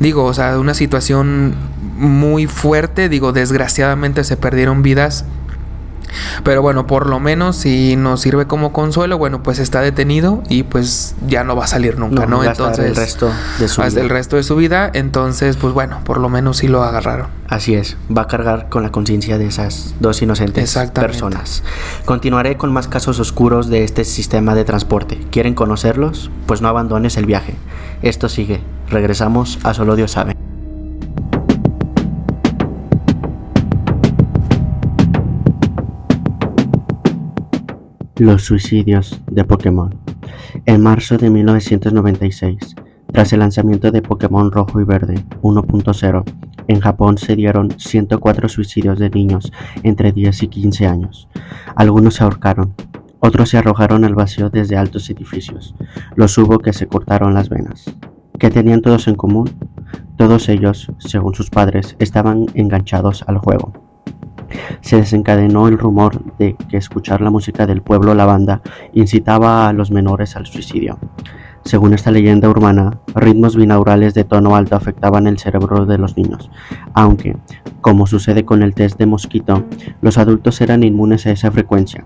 Digo, o sea, una situación muy fuerte. Digo, desgraciadamente se perdieron vidas. Pero bueno, por lo menos si nos sirve como consuelo, bueno, pues está detenido y pues ya no va a salir nunca, ¿no? Entonces, el resto de su hasta vida. el resto de su vida. Entonces, pues bueno, por lo menos sí lo agarraron. Así es, va a cargar con la conciencia de esas dos inocentes personas. Continuaré con más casos oscuros de este sistema de transporte. ¿Quieren conocerlos? Pues no abandones el viaje. Esto sigue. Regresamos a Solo Dios sabe. Los suicidios de Pokémon. En marzo de 1996, tras el lanzamiento de Pokémon Rojo y Verde 1.0, en Japón se dieron 104 suicidios de niños entre 10 y 15 años. Algunos se ahorcaron, otros se arrojaron al vacío desde altos edificios. Los hubo que se cortaron las venas. ¿Qué tenían todos en común? Todos ellos, según sus padres, estaban enganchados al juego. Se desencadenó el rumor de que escuchar la música del pueblo lavanda incitaba a los menores al suicidio. Según esta leyenda urbana, ritmos binaurales de tono alto afectaban el cerebro de los niños, aunque, como sucede con el test de mosquito, los adultos eran inmunes a esa frecuencia.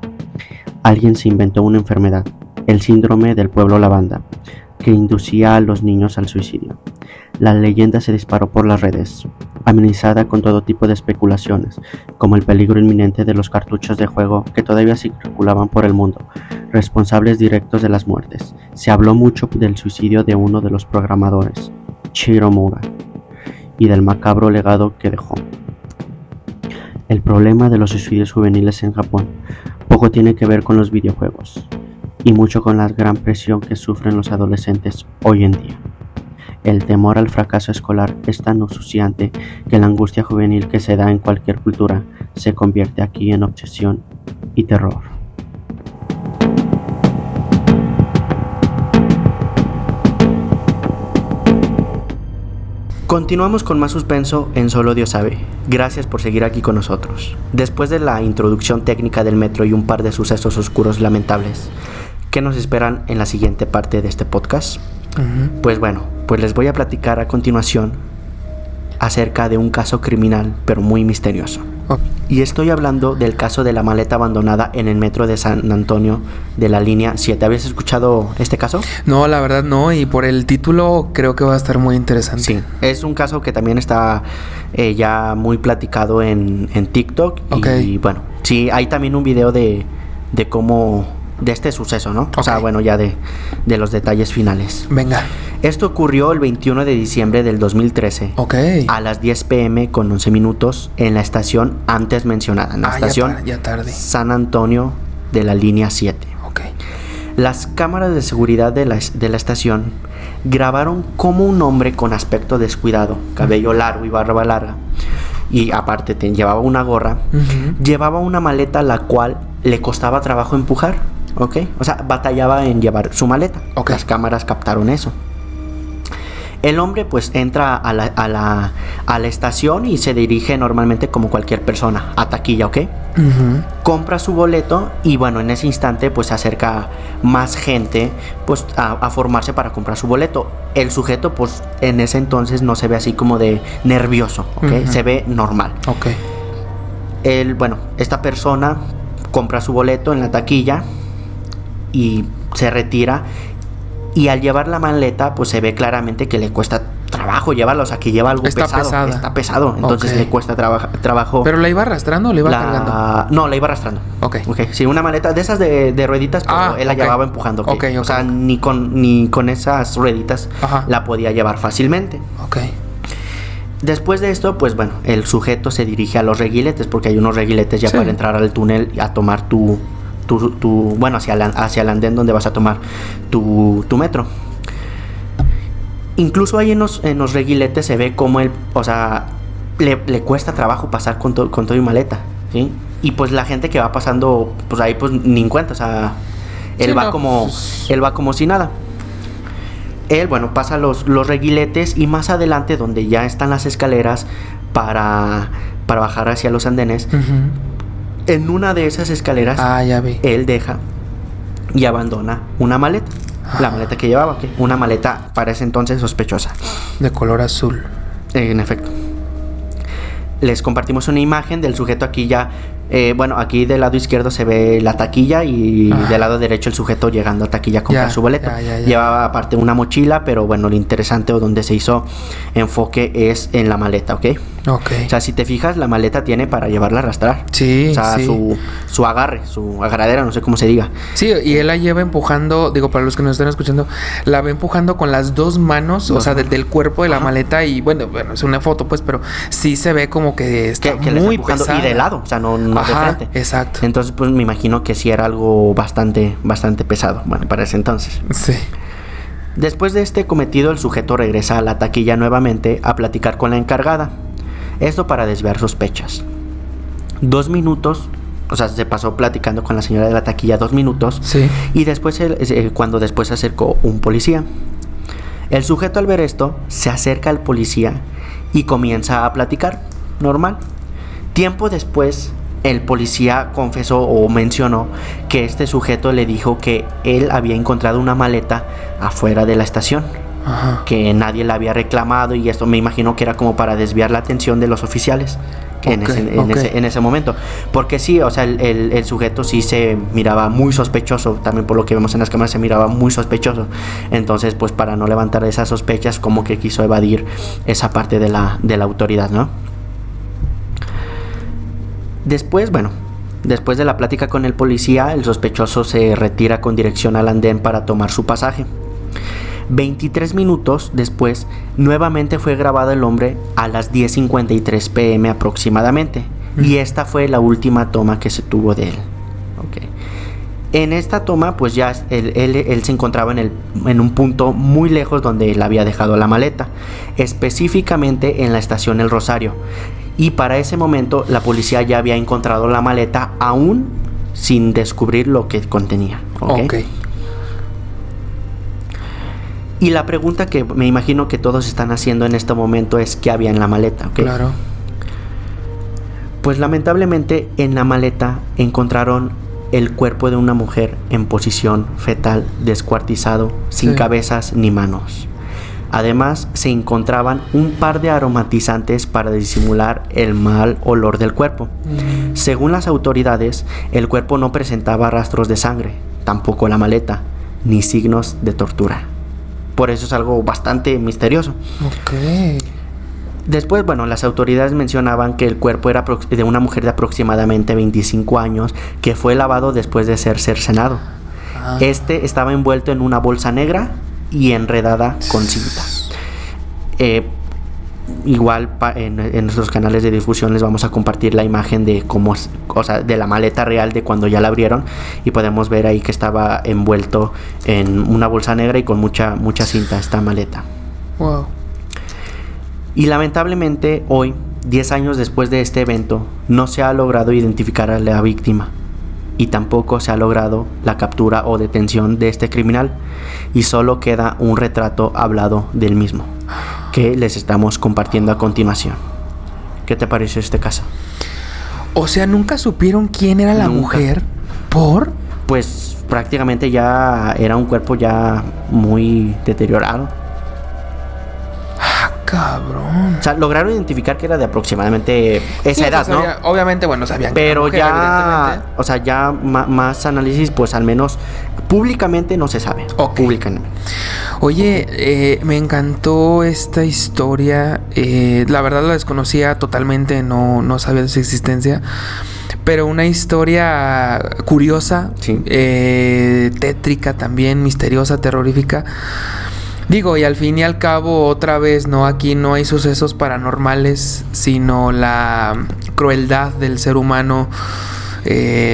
Alguien se inventó una enfermedad, el síndrome del pueblo lavanda, que inducía a los niños al suicidio. La leyenda se disparó por las redes, amenizada con todo tipo de especulaciones, como el peligro inminente de los cartuchos de juego que todavía circulaban por el mundo, responsables directos de las muertes. Se habló mucho del suicidio de uno de los programadores, Shigeru Miyamoto, y del macabro legado que dejó. El problema de los suicidios juveniles en Japón poco tiene que ver con los videojuegos, y mucho con la gran presión que sufren los adolescentes hoy en día. El temor al fracaso escolar es tan acuciante que la angustia juvenil que se da en cualquier cultura se convierte aquí en obsesión y terror. Continuamos con más suspenso en Solo Dios sabe. Gracias por seguir aquí con nosotros. Después de la introducción técnica del metro y un par de sucesos oscuros lamentables, ¿qué nos esperan en la siguiente parte de este podcast? Pues bueno, pues les voy a platicar a continuación acerca de un caso criminal pero muy misterioso. Y estoy hablando del caso de la maleta abandonada en el metro de San Antonio de la línea 7. ¿Habías escuchado este caso? No, la verdad no, y por el título creo que va a estar muy interesante. Sí, es un caso que también está ya muy platicado en TikTok. Y bueno, sí, hay también un video de cómo... de este suceso, ¿no? O sea, bueno, ya de los detalles finales. Venga. Esto ocurrió el 21 de diciembre del 2013. A las 10 p.m. con 11 minutos en la estación antes mencionada. En la estación ya tarde. San Antonio de la línea 7. Las cámaras de seguridad de la estación grabaron cómo un hombre con aspecto descuidado, cabello largo y barba larga, y aparte llevaba una gorra, llevaba una maleta la cual le costaba trabajo empujar. O sea, batallaba en llevar su maleta. Las cámaras captaron eso. El hombre pues entra a la estación y se dirige normalmente como cualquier persona a taquilla, compra su boleto y bueno, en ese instante pues se acerca más gente pues a formarse para comprar su boleto. El sujeto pues en ese entonces no se ve así como de nervioso, se ve normal. Esta persona compra su boleto en la taquilla y se retira, y al llevar la maleta pues se ve claramente que le cuesta trabajo llevarla, o sea, que lleva algo Está pesado. pesada. Está pesado, entonces Ok. le cuesta trabajo. ¿Pero la iba arrastrando o la iba cargando? No, la iba arrastrando. Ok. Sí, una maleta de esas de rueditas, pero él la ok. llevaba empujando. Ok, O sea, ni con esas rueditas Ajá. la podía llevar fácilmente. Ok. Después de esto, pues bueno, el sujeto se dirige a los reguiletes, porque hay unos reguiletes ya Sí. para entrar al túnel a tomar bueno, hacia el andén donde vas a tomar tu metro. Incluso ahí en los reguiletes se ve como o sea, le cuesta trabajo pasar con todo y maleta, ¿sí? Y pues la gente que va pasando, pues ahí pues ni en cuenta, o sea, él Sí, va no, como, pues... él va como si nada. Él, bueno, pasa los reguiletes y más adelante, donde ya están las escaleras para bajar hacia los andenes, en una de esas escaleras, ya vi. él deja y abandona una maleta. La maleta que llevaba, ¿ok? Una maleta para ese entonces sospechosa. De color azul. En efecto. Les compartimos una imagen del sujeto aquí ya. Bueno, aquí del lado izquierdo se ve la taquilla y del lado derecho el sujeto llegando a taquilla a comprar su boleto. Ya. Llevaba aparte una mochila, pero bueno, lo interesante o donde se hizo enfoque es en la maleta, ¿ok? Ok. O sea, si te fijas, la maleta tiene para llevarla a arrastrar. Sí, O sea, sí. su agarre, su agarradera, no sé cómo se diga. Sí, y él la lleva empujando, digo, para los que nos están escuchando, la va empujando con las dos manos, o sea, del cuerpo de la maleta y bueno, es una foto pues, pero sí se ve como que está Que le está muy empujando pesada. y de lado, o sea, no de frente. Exacto. Entonces, pues me imagino que sí era algo bastante pesado, bueno, para ese entonces. Sí. Después de este cometido, el sujeto regresa a la taquilla nuevamente a platicar con la encargada. Esto para desviar sospechas. 2 minutos, o sea, se pasó platicando con la señora de la taquilla 2 minutos. Sí. Y después, cuando después se acercó un policía. El sujeto al ver esto, se acerca al policía y comienza a platicar, normal. Tiempo después, el policía confesó o mencionó que este sujeto le dijo que él había encontrado una maleta afuera de la estación. Ajá. Que nadie la había reclamado y esto me imagino que era como para desviar la atención de los oficiales que en ese momento, porque sí, o sea, el sujeto sí se miraba muy sospechoso, también por lo que vemos en las cámaras se miraba muy sospechoso, entonces pues para no levantar esas sospechas como que quiso evadir esa parte de la autoridad, ¿no? Después de la plática con el policía, el sospechoso se retira con dirección al andén para tomar su pasaje. 23 minutos después, nuevamente fue grabado el hombre a las 10:53 p.m. aproximadamente. Y esta fue la última toma que se tuvo de él. Okay. En esta toma, pues ya él se encontraba en un punto muy lejos donde él había dejado la maleta, específicamente en la estación El Rosario. Y para ese momento, la policía ya había encontrado la maleta aún sin descubrir lo que contenía. Ok. Y la pregunta que me imagino que todos están haciendo en este momento es ¿qué había en la maleta? ¿Okay? Claro. Pues lamentablemente en la maleta encontraron el cuerpo de una mujer en posición fetal, descuartizado, sin cabezas ni manos. Además se encontraban un par de aromatizantes para disimular el mal olor del cuerpo. Según las autoridades, el cuerpo no presentaba rastros de sangre, tampoco la maleta, ni signos de tortura. Por eso es algo bastante misterioso. Ok. Después, las autoridades mencionaban que el cuerpo era de una mujer de aproximadamente 25 años que fue lavado después de ser cercenado. Este estaba envuelto en una bolsa negra y enredada con cinta. Igual en nuestros canales de difusión les vamos a compartir la imagen de cómo, o sea, de la maleta real de cuando ya la abrieron y podemos ver ahí que estaba envuelto en una bolsa negra y con mucha cinta esta maleta. Wow. Y lamentablemente hoy, 10 años después de este evento, no se ha logrado identificar a la víctima y tampoco se ha logrado la captura o detención de este criminal y solo queda un retrato hablado del mismo que les estamos compartiendo a continuación. ¿Qué te pareció este caso? O sea, ¿nunca supieron quién era la mujer? ¿Por? Pues prácticamente ya era un cuerpo ya muy deteriorado. cabrón. O sea, lograron identificar que era de aproximadamente esa edad, ¿no? Obviamente, bueno, sabían pero que era mujer, ya, evidentemente. o sea, ya más análisis, pues al menos públicamente no se sabe. Ok. Públicamente. Oye, me encantó esta historia. La verdad la desconocía totalmente, no sabía de su existencia. Pero una historia curiosa, Sí. tétrica también, misteriosa, terrorífica. Digo, y al fin y al cabo, otra vez, ¿no? Aquí no hay sucesos paranormales, sino la crueldad del ser humano,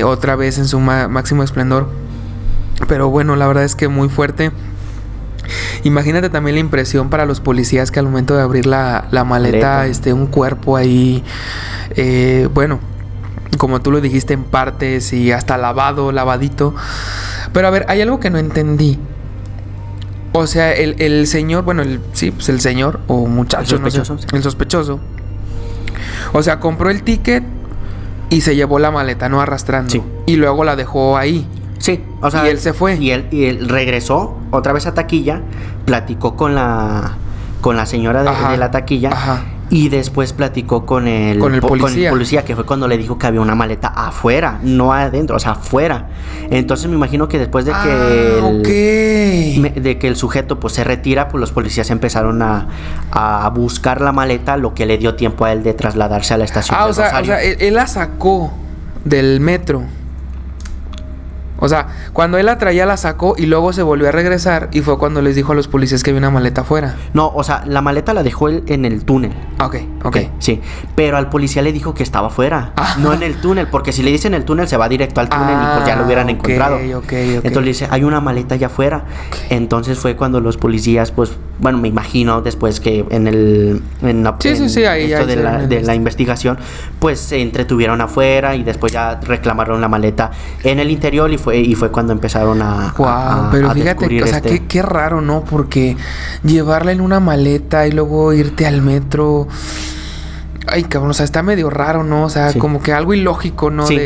otra vez en su máximo esplendor. Pero bueno, la verdad es que muy fuerte. Imagínate también la impresión para los policías que al momento de abrir la maleta, un cuerpo ahí, bueno, como tú lo dijiste, en partes y hasta lavadito. Pero a ver, hay algo que no entendí. O sea, el señor, bueno, el señor o muchacho, El sospechoso, no sé, sí. el sospechoso. O sea, compró el ticket y se llevó la maleta, no arrastrando. Sí. Y luego la dejó ahí. Sí, o sea, Y él se fue. Y él regresó otra vez a taquilla, platicó con la señora de la taquilla. Ajá. Y después platicó con el policía, que fue cuando le dijo que había una maleta afuera, no adentro, o sea, afuera. Entonces me imagino que después de que de que el sujeto pues se retira, pues los policías empezaron a buscar la maleta, lo que le dio tiempo a él de trasladarse a la estación de Rosario. O sea, él la sacó del metro. O sea, cuando él la traía la sacó y luego se volvió a regresar y fue cuando les dijo a los policías que había una maleta afuera. No, o sea, la maleta la dejó él en el túnel. Ok. Sí, pero al policía le dijo que estaba afuera, no en el túnel, porque si le dicen el túnel se va directo al túnel y pues ya lo hubieran encontrado. Ok. Entonces le dice, hay una maleta allá afuera. Entonces fue cuando los policías, pues, bueno, me imagino después que de la investigación, pues se entretuvieron afuera y después ya reclamaron la maleta en el interior y fue cuando empezaron pero fíjate, o sea, qué raro, ¿no? Porque llevarla en una maleta y luego irte al metro. Ay, cabrón, o sea, está medio raro, ¿no? O sea, sí. Como que algo ilógico, ¿no? Sí.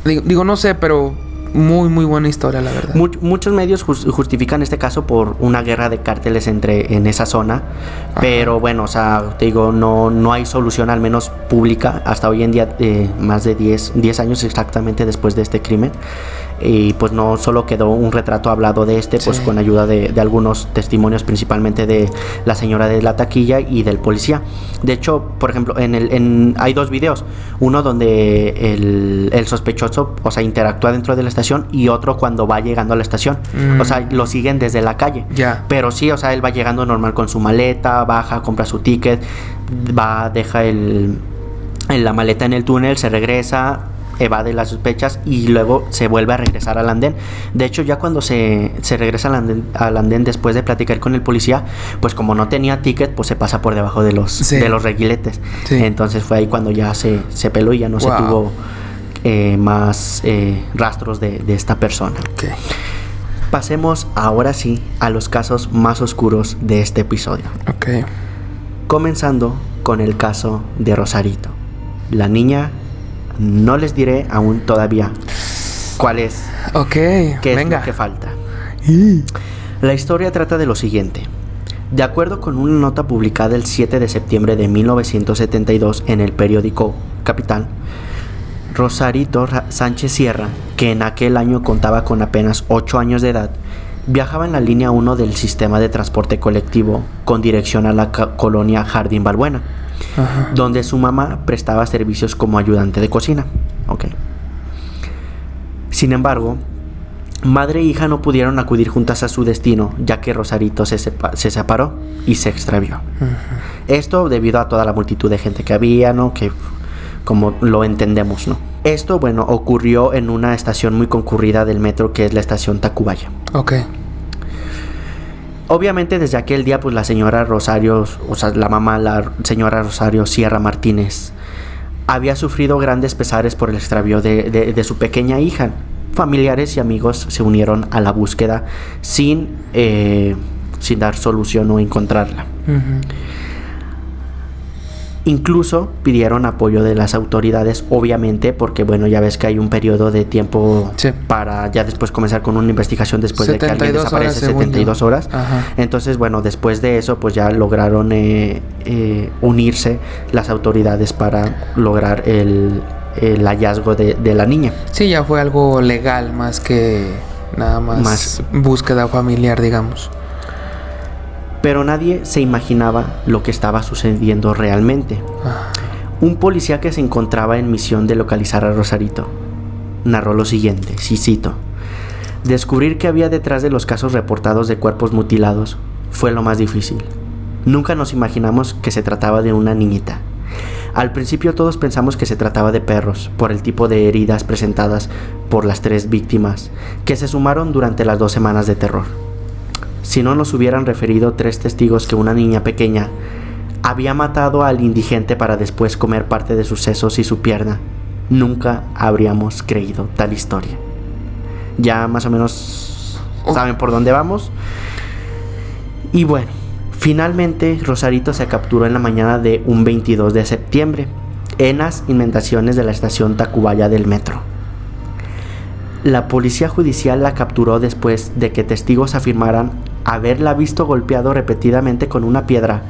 Digo, no sé, pero muy, muy buena historia, la verdad. Muchos medios justifican este caso por una guerra de cárteles en esa zona. Ajá. Pero bueno, o sea, te digo, no hay solución, al menos pública, hasta hoy en día, más de 10 años exactamente después de este crimen. Y pues no solo quedó un retrato hablado de pues con ayuda de algunos testimonios, principalmente de la señora de la taquilla y del policía. De hecho, por ejemplo, hay 2 videos. Uno donde el sospechoso, o sea, interactúa dentro de la estación, y otro cuando va llegando a la estación. O sea, lo siguen desde la calle. Ya. Pero sí, o sea, él va llegando normal con su maleta, baja, compra su ticket, deja la maleta en el túnel, se regresa, evade las sospechas y luego se vuelve a regresar al andén. De hecho, ya cuando se regresa al andén después de platicar con el policía, pues como no tenía ticket, pues se pasa por debajo de los reguiletes. Sí. Entonces fue ahí cuando ya se peló y ya no se tuvo más rastros de esta persona. Okay. Pasemos ahora sí a los casos más oscuros de este episodio. Okay. Comenzando con el caso de Rosarito. La niña, no les diré aún todavía cuál es. ¿Qué es lo que falta? La historia trata de lo siguiente. De acuerdo con una nota publicada el 7 de septiembre de 1972 en el periódico Capital, Rosarito Sánchez Sierra, que en aquel año contaba con apenas 8 años de edad, viajaba en la línea 1 del sistema de transporte colectivo con dirección a la colonia Jardín Balbuena, donde su mamá prestaba servicios como ayudante de cocina. Sin embargo, madre e hija no pudieron acudir juntas a su destino, ya que Rosarito se separó y se extravió. Esto debido a toda la multitud de gente que había, ¿no? Que como lo entendemos, ¿no? Esto, bueno, ocurrió en una estación muy concurrida del metro, que es la estación Tacubaya. Obviamente desde aquel día, pues la señora Rosario, o sea, la mamá, la señora Rosario Sierra Martínez, había sufrido grandes pesares por el extravío de su pequeña hija. Familiares y amigos se unieron a la búsqueda sin dar solución o encontrarla. Incluso pidieron apoyo de las autoridades, obviamente, porque bueno, ya ves que hay un periodo de tiempo para ya después comenzar con una investigación después de que alguien desaparece, 72 horas. Ajá. Entonces, bueno, después de eso, pues ya lograron unirse las autoridades para lograr el hallazgo de la niña. Sí, ya fue algo legal más que nada más búsqueda familiar, digamos. Pero nadie se imaginaba lo que estaba sucediendo realmente. Un policía que se encontraba en misión de localizar a Rosarito narró lo siguiente, sí cito: descubrir qué había detrás de los casos reportados de cuerpos mutilados fue lo más difícil. Nunca nos imaginamos que se trataba de una niñita. Al principio todos pensamos que se trataba de perros, por el tipo de heridas presentadas por las 3 víctimas, que se sumaron durante las 2 semanas de terror. Si no nos hubieran referido 3 testigos que una niña pequeña había matado al indigente para después comer parte de sus sesos y su pierna, nunca habríamos creído tal historia. Ya más o menos saben por dónde vamos. Y bueno, finalmente Rosarito se capturó en la mañana de un 22 de septiembre en las inmediaciones de la estación Tacubaya del metro. La policía judicial la capturó después de que testigos afirmaran haberla visto golpeado repetidamente con una piedra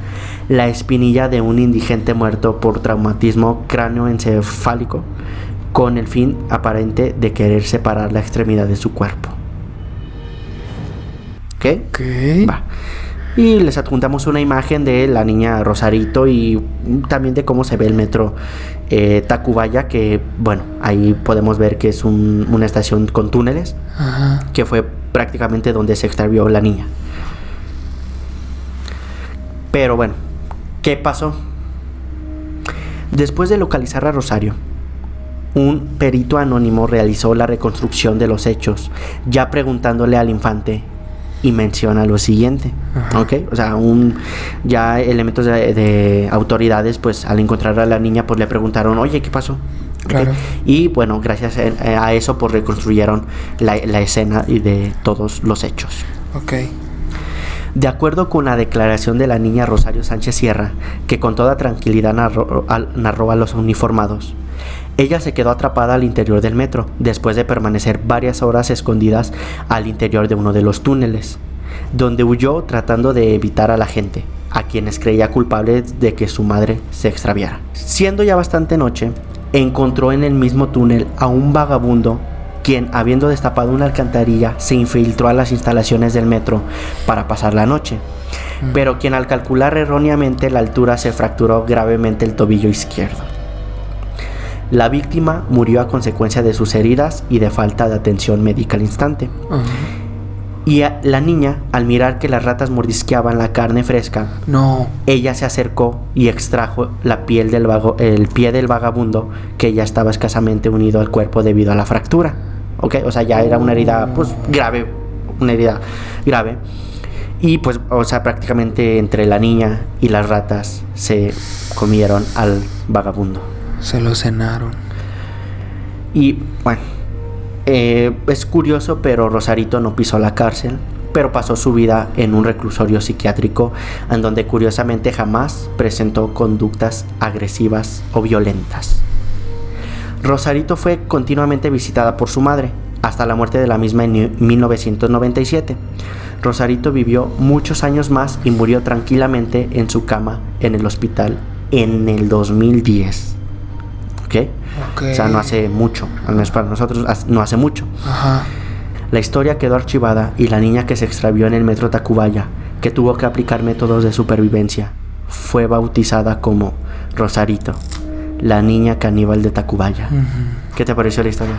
la espinilla de un indigente muerto por traumatismo cráneoencefálico, con el fin aparente de querer separar la extremidad de su cuerpo. ¿Qué? Va. Y les adjuntamos una imagen de la niña Rosarito y también de cómo se ve el metro Tacubaya, que bueno, ahí podemos ver que es una estación con túneles. Ajá. Que fue prácticamente donde se extravió la niña. Pero bueno, ¿qué pasó? Después de localizar a Rosario, un perito anónimo realizó la reconstrucción de los hechos, ya preguntándole al infante, y menciona lo siguiente. ¿Ok? O sea, ya elementos de autoridades, pues al encontrar a la niña, pues le preguntaron, oye, ¿qué pasó? Claro. ¿Okay? Y bueno, gracias a eso, pues reconstruyeron la escena y de todos los hechos. Ok. De acuerdo con la declaración de la niña Rosario Sánchez Sierra, que con toda tranquilidad narró a los uniformados, ella se quedó atrapada al interior del metro, después de permanecer varias horas escondidas al interior de uno de los túneles, donde huyó tratando de evitar a la gente, a quienes creía culpables de que su madre se extraviara. Siendo ya bastante noche, encontró en el mismo túnel a un vagabundo, quien, habiendo destapado una alcantarilla, se infiltró a las instalaciones del metro para pasar la noche, pero quien al calcular erróneamente la altura se fracturó gravemente el tobillo izquierdo. La víctima murió a consecuencia de sus heridas y de falta de atención médica al instante. Y la niña, al mirar que las ratas mordisqueaban la carne fresca, ella se acercó y extrajo el pie del vagabundo, que ya estaba escasamente unido al cuerpo debido a la fractura. ¿Ok? O sea, ya era una herida pues grave, y pues, o sea, prácticamente entre la niña y las ratas se comieron al vagabundo. Se lo cenaron. Y bueno, es curioso, pero Rosarito no pisó la cárcel, pero pasó su vida en un reclusorio psiquiátrico, en donde curiosamente jamás presentó conductas agresivas o violentas. Rosarito fue continuamente visitada por su madre, hasta la muerte de la misma en 1997. Rosarito vivió muchos años más y murió tranquilamente en su cama en el hospital en el 2010. ¿Ok? O sea, no hace mucho, al menos para nosotros no hace mucho. Ajá. La historia quedó archivada y la niña que se extravió en el metro Tacubaya, que tuvo que aplicar métodos de supervivencia, fue bautizada como Rosarito, la niña caníbal de Tacubaya. ¿Qué te pareció la historia?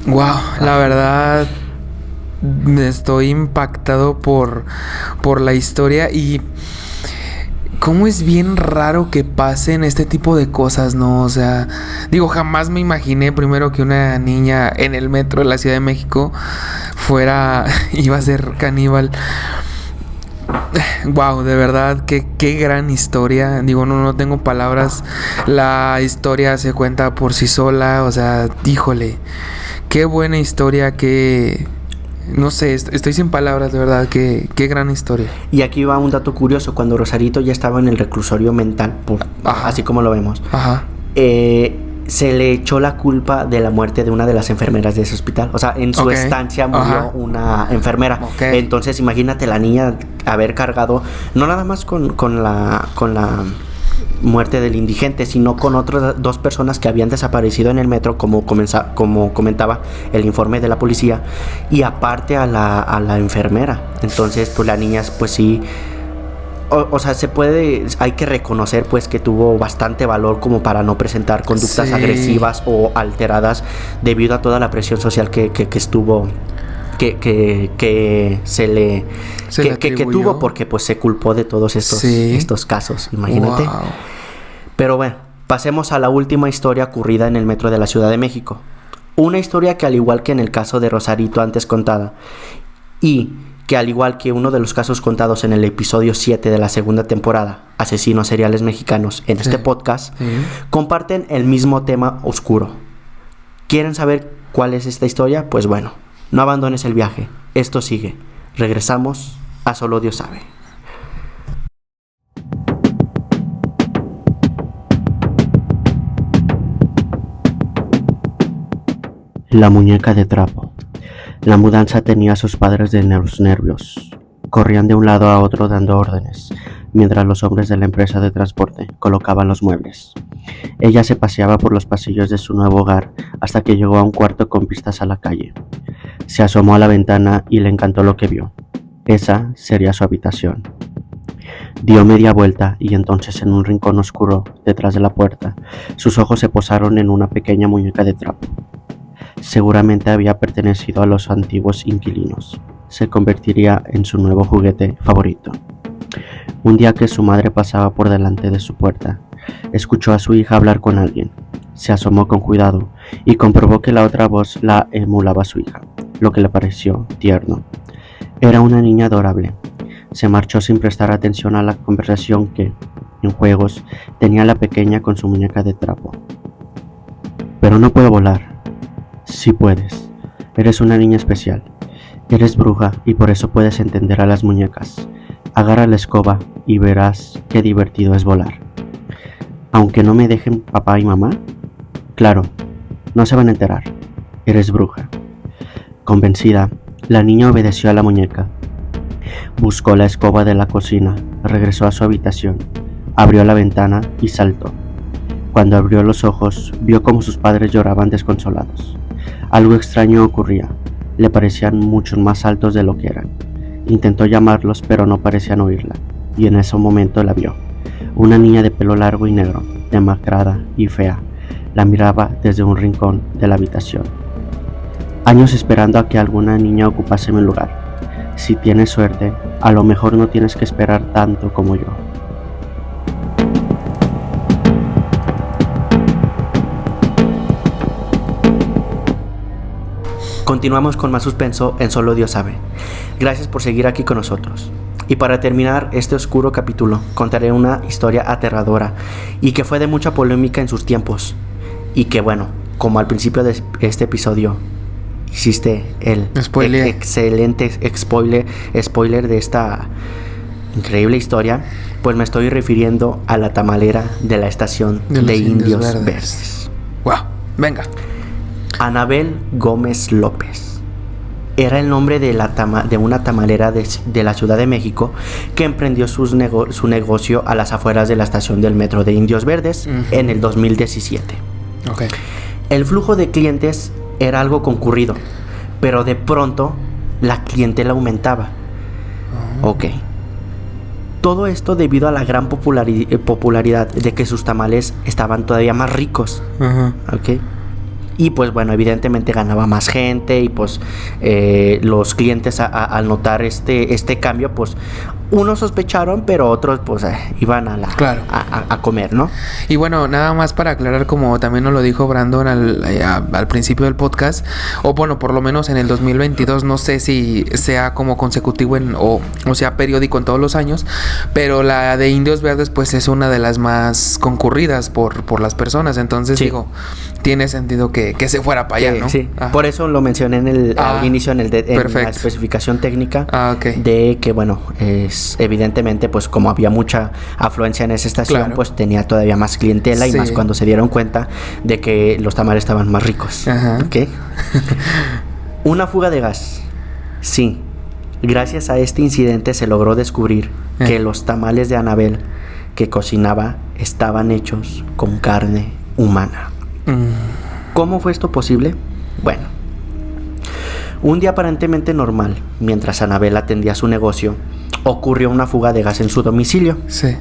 Wow, la verdad estoy impactado por la historia y cómo es bien raro que pasen este tipo de cosas, ¿no? O sea, digo, jamás me imaginé primero que una niña en el metro de la Ciudad de México iba a ser caníbal. Wow, de verdad, qué gran historia. Digo, no tengo palabras. La historia se cuenta por sí sola. O sea, híjole, qué buena historia, qué no sé, estoy sin palabras, de verdad, qué gran historia. Y aquí va un dato curioso, cuando Rosarito ya estaba en el reclusorio mental, así como lo vemos, Ajá. Se le echó la culpa de la muerte de una de las enfermeras de ese hospital. O sea, en su estancia murió una enfermera. Entonces, imagínate la niña haber cargado, no nada más con la muerte del indigente, sino con otras 2 personas que habían desaparecido en el metro, como comentaba el informe de la policía, y aparte a la enfermera. Entonces, pues la niña, pues sí, o sea, hay que reconocer pues que tuvo bastante valor como para no presentar conductas agresivas o alteradas debido a toda la presión social que estuvo, que tuvo, porque pues se culpó de todos estos casos, imagínate. Wow. Pero bueno, pasemos a la última historia ocurrida en el metro de la Ciudad de México. Una historia que, al igual que en el caso de Rosarito antes contada, y que al igual que uno de los casos contados en el episodio 7 de la segunda temporada, Asesinos Seriales Mexicanos, en este podcast, comparten el mismo tema oscuro. ¿Quieren saber cuál es esta historia? Pues bueno, no abandones el viaje. Esto sigue. Regresamos a Solo Dios sabe. La muñeca de trapo. La mudanza tenía a sus padres de los nervios. Corrían de un lado a otro dando órdenes, mientras los hombres de la empresa de transporte colocaban los muebles. Ella se paseaba por los pasillos de su nuevo hogar hasta que llegó a un cuarto con vistas a la calle. Se asomó a la ventana y le encantó lo que vio. Esa sería su habitación. Dio media vuelta y entonces, en un rincón oscuro detrás de la puerta, sus ojos se posaron en una pequeña muñeca de trapo. Seguramente había pertenecido a los antiguos inquilinos. Se convertiría en su nuevo juguete favorito. Un día que su madre pasaba por delante de su puerta, escuchó a su hija hablar con alguien. Se asomó con cuidado y comprobó que la otra voz la emulaba a su hija, lo que le pareció tierno. Era una niña adorable. Se marchó sin prestar atención a la conversación que, en juegos, tenía la pequeña con su muñeca de trapo. Pero no puedo volar. Sí puedes. Eres una niña especial. Eres bruja y por eso puedes entender a las muñecas. Agarra la escoba y verás qué divertido es volar. Aunque no me dejen papá y mamá, claro, no se van a enterar. Eres bruja. Convencida, la niña obedeció a la muñeca. Buscó la escoba de la cocina, regresó a su habitación, abrió la ventana y saltó. Cuando abrió los ojos, vio cómo sus padres lloraban desconsolados. Algo extraño ocurría. Le parecían mucho más altos de lo que eran. Intentó llamarlos, pero no parecían oírla, y en ese momento la vio. Una niña de pelo largo y negro, demacrada y fea, la miraba desde un rincón de la habitación. Años esperando a que alguna niña ocupase mi lugar. Si tienes suerte, a lo mejor no tienes que esperar tanto como yo. Continuamos con más suspenso en Solo Dios sabe. Gracias por seguir aquí con nosotros. Y para terminar este oscuro capítulo, contaré una historia aterradora y que fue de mucha polémica en sus tiempos. Y que bueno, como al principio de este episodio hiciste el excelente spoiler de esta increíble historia, pues me estoy refiriendo a la tamalera de la estación de Indios Verdes. Wow, venga. Anabel Gómez López era el nombre de una tamalera de la Ciudad de México que emprendió su negocio a las afueras de la estación del metro de Indios Verdes en el 2017. Okay. El flujo de clientes era algo concurrido, pero de pronto la clientela aumentaba. Ok. Todo esto debido a la gran popularidad de que sus tamales estaban todavía más ricos. Ok. Y pues bueno, evidentemente ganaba más gente y pues los clientes al notar este cambio, pues unos sospecharon, pero otros pues iban a comer, ¿no? Y bueno, nada más para aclarar, como también nos lo dijo Brandon al principio del podcast, o bueno, por lo menos en el 2022, no sé si sea como consecutivo o sea periódico en todos los años, pero la de Indios Verdes pues es una de las más concurridas por las personas, entonces sí. Digo, tiene sentido que que se fuera para allá, ¿no? Sí, por eso lo mencioné al inicio en la especificación técnica de que, bueno, es evidentemente, pues como había mucha afluencia en esa estación, pues tenía todavía más clientela y más cuando se dieron cuenta de que los tamales estaban más ricos. ¿Ok? Una fuga de gas. Sí. Gracias a este incidente se logró descubrir que los tamales de Anabel que cocinaba estaban hechos con carne humana. ¿Cómo fue esto posible? Bueno, un día aparentemente normal, mientras Anabel atendía su negocio, ocurrió una fuga de gas en su domicilio. Sí.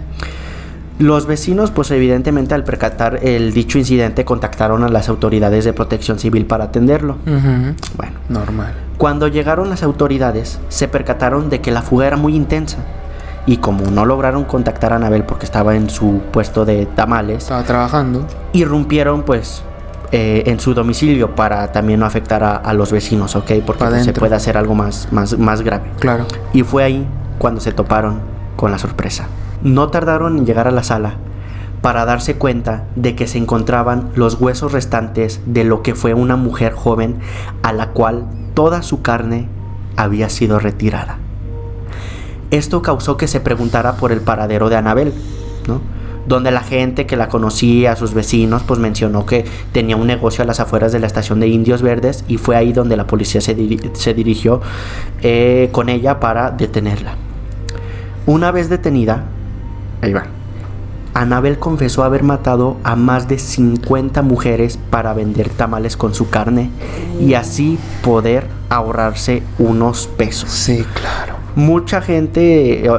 Los vecinos, pues evidentemente al percatar el dicho incidente, contactaron a las autoridades de protección civil para atenderlo. Bueno, normal. Cuando llegaron las autoridades, se percataron de que la fuga era muy intensa. Y como no lograron contactar a Anabel porque estaba en su puesto de tamales, estaba trabajando, irrumpieron pues en su domicilio para también no afectar a los vecinos, ¿ok? Porque pues, se puede hacer algo más grave. Claro. Y fue ahí cuando se toparon con la sorpresa. No tardaron en llegar a la sala para darse cuenta de que se encontraban los huesos restantes de lo que fue una mujer joven a la cual toda su carne había sido retirada. Esto causó que se preguntara por el paradero de Anabel, ¿no? Donde la gente que la conocía, sus vecinos, pues mencionó que tenía un negocio a las afueras de la estación de Indios Verdes, y fue ahí donde la policía se dirigió con ella para detenerla. Una vez detenida, ahí va, Anabel confesó haber matado a más de 50 mujeres para vender tamales con su carne y así poder ahorrarse unos pesos. Sí, claro. Mucha gente,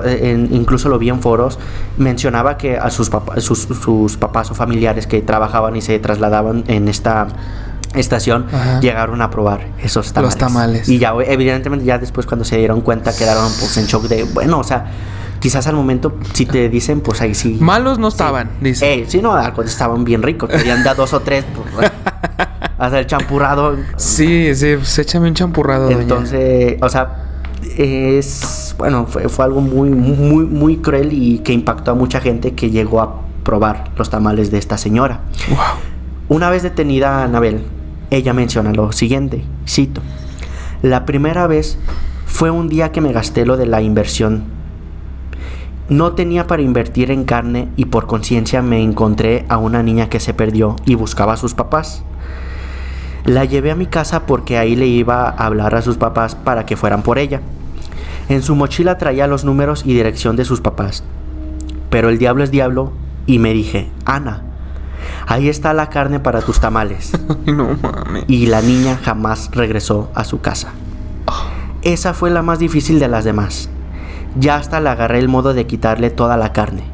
incluso lo vi en foros, mencionaba que a sus papás o familiares que trabajaban y se trasladaban en esta estación, llegaron a probar esos tamales. Los tamales. Y ya, evidentemente, ya después cuando se dieron cuenta quedaron pues en shock de, bueno, o sea, quizás al momento, si te dicen, pues ahí sí. Malos no estaban, dice. Sí, no, estaban bien ricos, querían dar 2 o 3, pues, hasta el champurrado. Sí, pues échame un champurrado. Entonces, doña. O sea, fue algo muy cruel y que impactó a mucha gente que llegó a probar los tamales de esta señora. Wow. Una vez detenida Anabel, ella menciona lo siguiente, cito: la primera vez fue un día que me gasté lo de la inversión. No tenía para invertir en carne y por conciencia me encontré a una niña que se perdió y buscaba a sus papás. La llevé a mi casa porque ahí le iba a hablar a sus papás para que fueran por ella. En su mochila traía los números y dirección de sus papás. Pero el diablo es diablo y me dije: Ana, ahí está la carne para tus tamales. No mames. Y la niña jamás regresó a su casa. Esa fue la más difícil de las demás. Ya hasta le agarré el modo de quitarle toda la carne.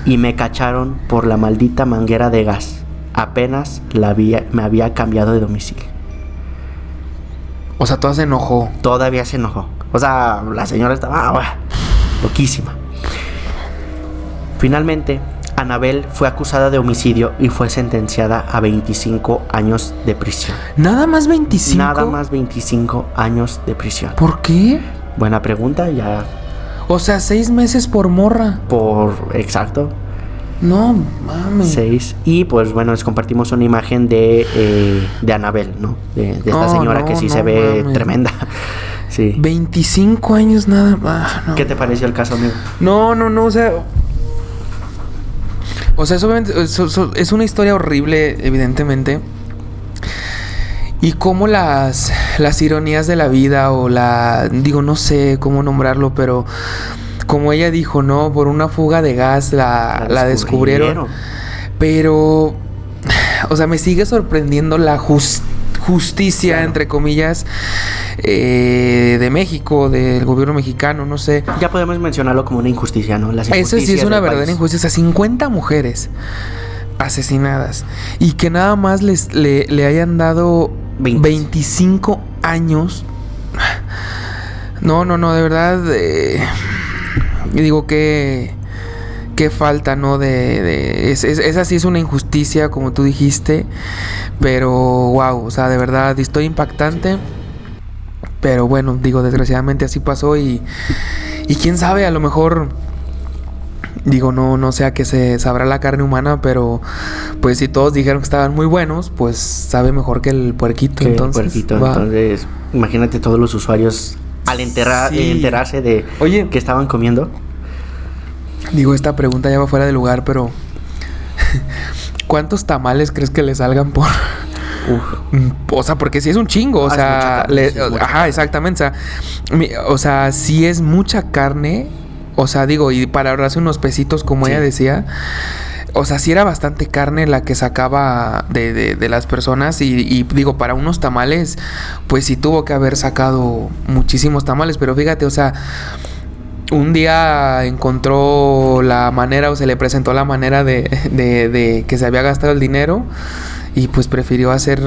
Y me cacharon por la maldita manguera de gas. Apenas me había cambiado de domicilio. O sea, todavía se enojó. Todavía se enojó. O sea, la señora estaba loquísima. Finalmente, Anabel fue acusada de homicidio y fue sentenciada a 25 años de prisión. ¿Nada más 25? Nada más 25 años de prisión. ¿Por qué? Buena pregunta, ya. O sea, 6 meses por morra. Exacto. No, mames. 6. Y pues bueno, les compartimos una imagen de Anabel, ¿no? De esta señora que sí se ve mames. Tremenda. Sí. 25 años nada más. No. ¿Qué te pareció el caso, amigo? No, o sea, eso es una historia horrible, evidentemente. Y cómo las ironías de la vida no sé cómo nombrarlo, pero como ella dijo, ¿no? Por una fuga de gas la descubrieron. Pero, o sea, me sigue sorprendiendo la justicia, claro, entre comillas, de México, del gobierno mexicano, no sé. Ya podemos mencionarlo como una injusticia, ¿no? Eso sí es una verdadera injusticia. 50 mujeres asesinadas y que nada más le hayan dado 25 años. No, de verdad, digo que falta, ¿no? Esa sí es una injusticia, como tú dijiste, pero wow, o sea, de verdad, historia impactante. Pero bueno, digo, desgraciadamente así pasó y quién sabe, a lo mejor Digo, no sé a qué se sabrá la carne humana, pero pues si todos dijeron que estaban muy buenos, pues sabe mejor que el puerquito. Entonces, imagínate todos los usuarios al enterarse de que estaban comiendo. Digo, esta pregunta ya va fuera de lugar, pero ¿cuántos tamales crees que le salgan por...? O sea, porque sí es un chingo, o sea... exactamente, o sea, sí es mucha carne, o sea, digo, y para ahorrarse unos pesitos, como ella decía... O sea, sí era bastante carne la que sacaba de las personas y digo, para unos tamales, pues sí tuvo que haber sacado muchísimos tamales, pero fíjate, o sea... Un día encontró la manera o se le presentó la manera de que se había gastado el dinero y pues prefirió hacer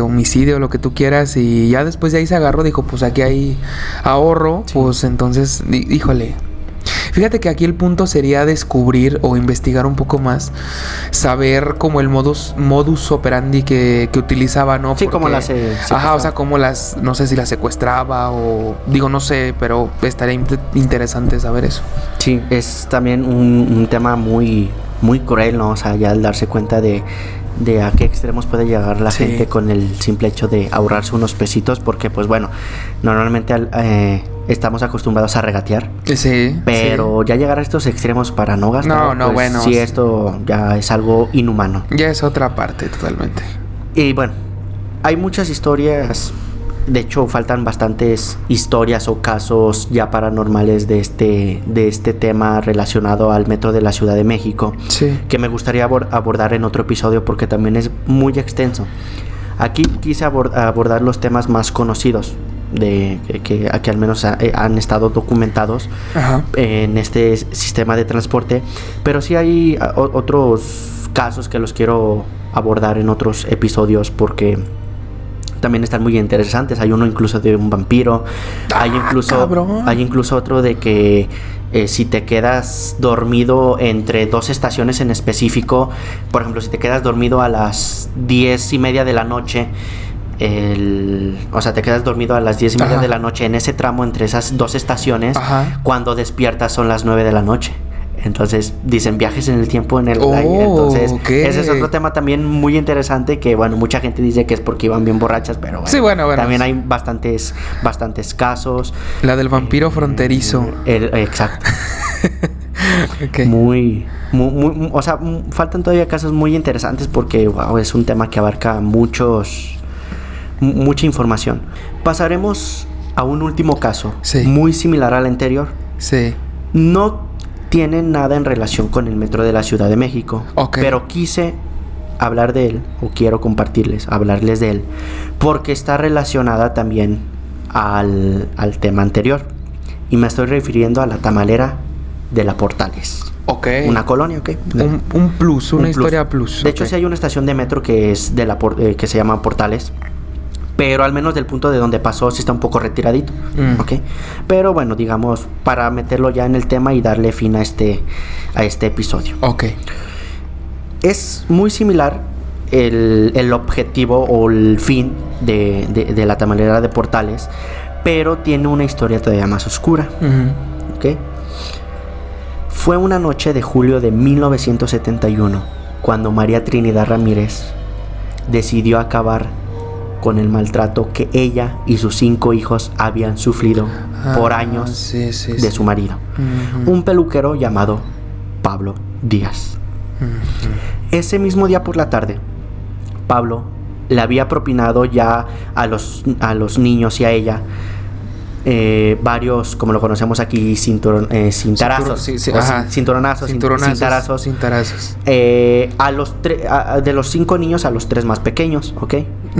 homicidio, lo que tú quieras, y ya después de ahí se agarró, dijo, pues aquí hay ahorro, pues entonces, híjole. Fíjate que aquí el punto sería descubrir o investigar un poco más, saber como el modus operandi que utilizaba, ¿no? Sí, como las o sea, como las, no sé si las secuestraba o, digo, no sé, pero estaría interesante saber eso. Sí, es también un tema muy, muy cruel, ¿no? O sea, ya al darse cuenta de a qué extremos puede llegar la gente con el simple hecho de ahorrarse unos pesitos, porque pues bueno, normalmente estamos acostumbrados a regatear, pero ya llegar a estos extremos para no gastar, bueno, sí, esto ya es algo inhumano. Ya es otra parte totalmente. Y bueno, hay muchas historias. De hecho, faltan bastantes historias o casos ya paranormales de este tema relacionado al metro de la Ciudad de México, que me gustaría abordar en otro episodio porque también es muy extenso. Aquí quise abordar los temas más conocidos que al menos han estado documentados en este sistema de transporte, pero sí hay otros casos que los quiero abordar en otros episodios porque también están muy interesantes. Hay uno incluso de un vampiro. Hay incluso otro de que si te quedas dormido entre dos estaciones en específico, por ejemplo, si te quedas dormido a las 10:30 de la noche, o sea, te quedas dormido a las 10:30 de la noche en ese tramo entre esas dos estaciones, cuando despiertas son las 9 de la noche. Entonces, dicen viajes en el tiempo en el aire. Entonces, ese es otro tema también muy interesante que, bueno, mucha gente dice que es porque iban bien borrachas, pero bueno, también hay bastantes casos. La del vampiro fronterizo. Exacto. Muy, o sea, faltan todavía casos muy interesantes porque, es un tema que abarca mucha información. Pasaremos a un último caso, muy similar al anterior. No tiene nada en relación con el metro de la Ciudad de México, pero quise hablar de él, o quiero hablarles de él, porque está relacionada también al tema anterior, y me estoy refiriendo a la tamalera de la Portales. Una colonia, un plus, una historia plus. De hecho, sí hay una estación de metro que es que se llama Portales, pero al menos del punto de donde pasó sí está un poco retiradito, pero bueno, digamos, para meterlo ya en el tema y darle fin a este episodio. Es muy similar el objetivo o el fin de la tamalera de Portales, pero tiene una historia todavía más oscura. Fue una noche de julio de 1971 cuando María Trinidad Ramírez decidió acabar con el maltrato que ella y sus 5 hijos habían sufrido por años de su marido, un peluquero llamado Pablo Díaz. Ese mismo día por la tarde, Pablo le había propinado ya a los niños y a ella varios, como lo conocemos aquí, cintarazos. Cinturonazos. De los 5 niños a los 3 más pequeños,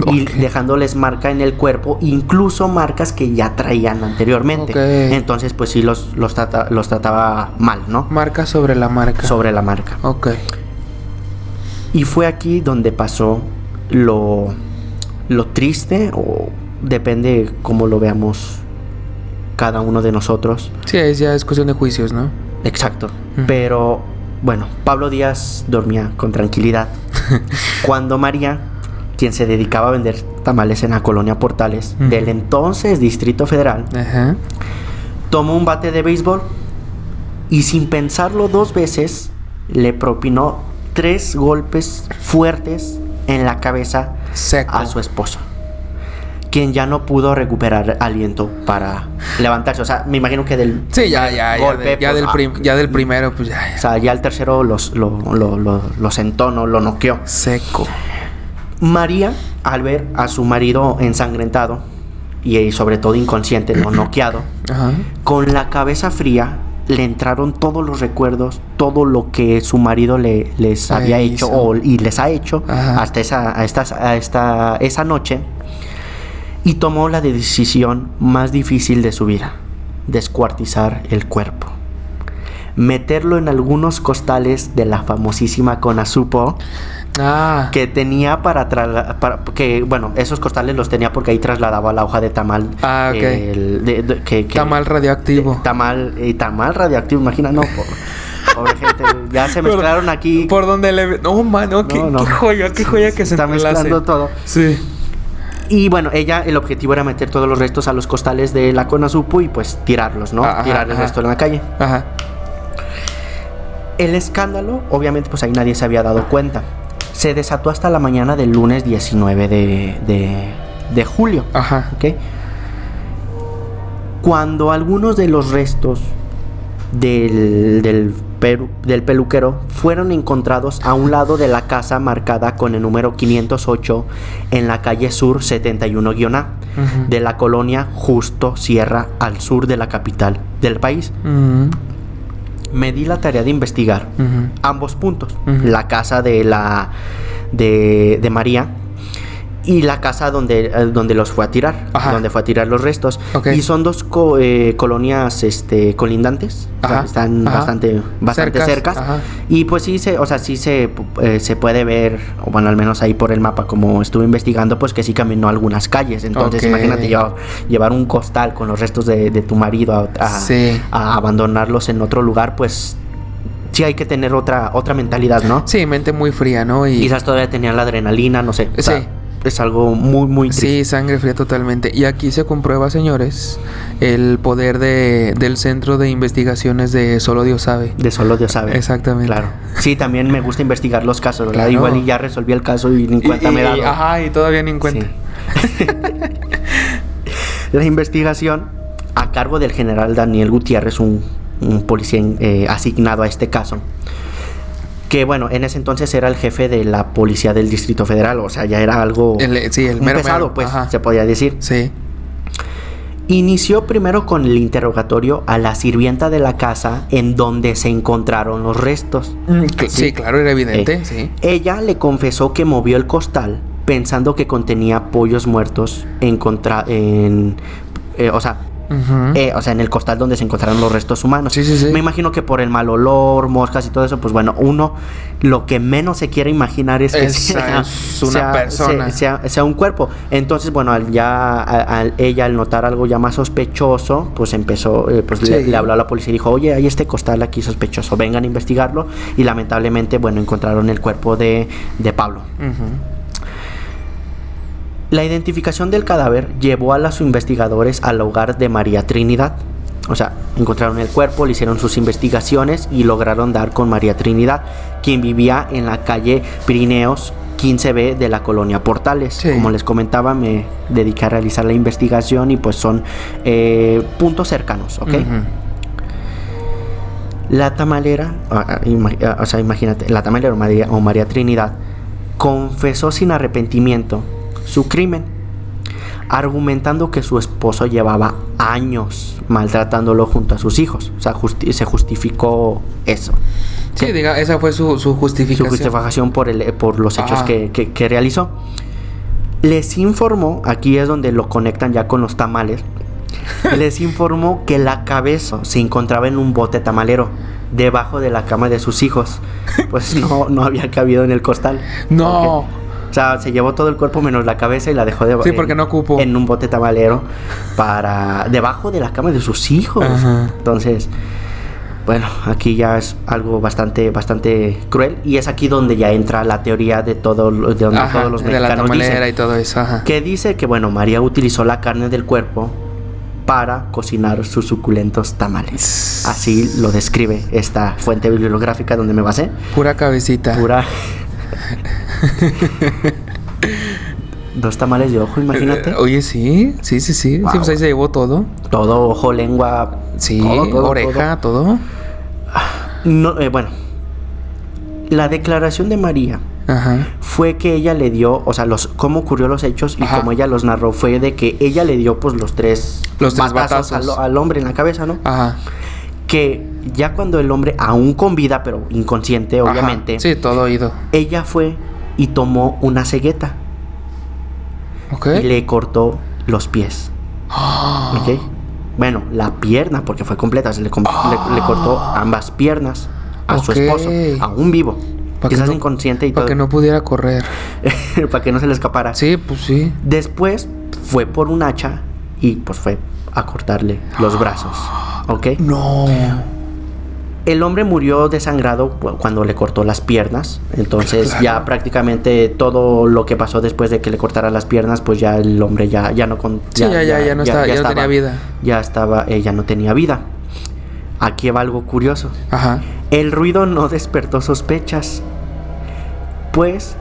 y dejándoles marca en el cuerpo, incluso marcas que ya traían anteriormente. Entonces, pues sí los trataba mal, ¿no? Marca sobre la marca. Y fue aquí donde pasó lo triste, o depende cómo lo veamos cada uno de nosotros. Sí, ya es cuestión de juicios, ¿no? Exacto. Pero bueno, Pablo Díaz dormía con tranquilidad cuando María, quien se dedicaba a vender tamales en la colonia Portales del entonces Distrito Federal, tomó un bate de béisbol y sin pensarlo 2 veces le propinó 3 golpes fuertes en la cabeza Seco. a su esposo, quien ya no pudo recuperar aliento para levantarse. O sea, me imagino que del golpe, ya del primero, pues ya. O sea, ya el tercero lo sentó, ¿no? Lo noqueó. Seco. María, al ver a su marido ensangrentado y sobre todo inconsciente, no noqueado, Ajá. con la cabeza fría, le entraron todos los recuerdos, todo lo que su marido les había hecho y les ha hecho. Ajá. hasta esa noche, y tomó la decisión más difícil de su vida: descuartizar el cuerpo, meterlo en algunos costales de la famosísima Conazupo, que tenía esos costales los tenía porque ahí trasladaba la hoja de tamal. Okay. Tamal radioactivo. Tamal radioactivo, imagina, no, pobre gente, ya se mezclaron aquí. Por donde qué joya que se está mezclando todo. Sí. Y bueno, el objetivo era meter todos los restos a los costales de la Conazupo y pues tirarlos, ¿no? Tirar el resto en la calle. Ajá. El escándalo, obviamente, pues ahí nadie se había dado cuenta. Se desató hasta la mañana del lunes 19 de julio. Ajá. ¿Ok? Cuando algunos de los restos del peluquero fueron encontrados a un lado de la casa marcada con el número 508 en la calle Sur 71-A de la colonia Justo Sierra, al sur de la capital del país. Me di la tarea de investigar ambos puntos: la casa de María y la casa donde los fue a tirar, donde fue a tirar los restos. Okay. Y son 2 colonias colindantes. O sea, están bastante cercas. Y pues sí se puede ver, o bueno, al menos ahí por el mapa, como estuve investigando, pues que sí caminó algunas calles. Entonces imagínate llevar un costal con los restos de tu marido a abandonarlos en otro lugar, pues sí hay que tener otra mentalidad, ¿no? Sí, mente muy fría, ¿no? Y quizás todavía tenían la adrenalina, no sé. O sea, es algo muy, muy triste. Sí, sangre fría totalmente. Y aquí se comprueba, señores, el poder del Centro de Investigaciones de Solo Dios Sabe. De Solo Dios Sabe. Exactamente. Claro. Sí, también me gusta investigar los casos, ¿verdad? Claro. Igual y ya resolví el caso y ni cuenta me he dado. Y todavía ni en cuenta. Sí. La investigación, a cargo del general Daniel Gutiérrez, un policía asignado a este caso, que bueno, en ese entonces era el jefe de la policía del Distrito Federal. O sea, ya era algo mero pesado, pues, se podía decir. Sí. Inició primero con el interrogatorio a la sirvienta de la casa en donde se encontraron los restos. Sí, claro, era evidente. Sí. Ella le confesó que movió el costal pensando que contenía pollos muertos en el costal donde se encontraron los restos humanos. Sí. Me imagino que por el mal olor, moscas y todo eso, pues bueno, uno lo que menos se quiere imaginar es que sea una persona, sea un cuerpo. Entonces, bueno, ella al notar algo ya más sospechoso, pues empezó, le habló a la policía y dijo: oye, hay este costal aquí sospechoso, vengan a investigarlo. Y lamentablemente, bueno, encontraron el cuerpo de Pablo. La identificación del cadáver llevó a los investigadores al hogar de María Trinidad. O sea, encontraron el cuerpo, le hicieron sus investigaciones y lograron dar con María Trinidad, quien vivía en la calle Pirineos 15B de la colonia Portales. Sí. Como les comentaba, me dediqué a realizar la investigación y pues son puntos cercanos, ¿ok? La tamalera, imagínate, la tamalera o María Trinidad confesó sin arrepentimiento su crimen, argumentando que su esposo llevaba años maltratándolo junto a sus hijos. O sea, se justificó eso. Sí, esa fue su justificación. Su justificación por los hechos que realizó. Les informó, aquí es donde lo conectan ya con los tamales, les informó que la cabeza se encontraba en un bote tamalero debajo de la cama de sus hijos. Pues no había cabido en el costal. No. Okay. O sea, se llevó todo el cuerpo menos la cabeza y la dejó porque no cupo en un bote tamalero debajo de la cama de sus hijos. Ajá. Entonces, bueno, aquí ya es algo bastante cruel, y es aquí donde ya entra la teoría de todos los mexicanos de la tamalera dicen, y todo eso. Que dice que bueno, María utilizó la carne del cuerpo para cocinar sus suculentos tamales. Así lo describe esta fuente bibliográfica donde me basé. Pura cabecita. Pura... 2 tamales de ojo, imagínate. Oye, sí. Wow. Sí, pues ahí se llevó todo. Todo, ojo, lengua. Sí, todo, oreja, todo. No, bueno, la declaración de María fue que ella le dio, o sea, cómo ocurrió los hechos y como ella los narró, fue de que ella le dio pues los tres batazos al hombre en la cabeza, ¿no? Que ya cuando el hombre, aún con vida, pero inconsciente, obviamente. Sí, todo oído. Ella fue y tomó una cegueta. Y le cortó los pies. ¿Ok? Bueno, la pierna, porque fue completa. Le cortó ambas piernas a su esposo, aún vivo. Quizás inconsciente y todo. Para que no pudiera correr. Para que no se le escapara. Sí, pues sí. Después fue por un hacha y pues fue a cortarle los brazos. ¿Ok? No. El hombre murió desangrado cuando le cortó las piernas. Entonces ya prácticamente todo lo que pasó después de que le cortara las piernas, pues ya el hombre ya no tenía vida. Ya no tenía vida. Aquí va algo curioso. El ruido no despertó sospechas, pues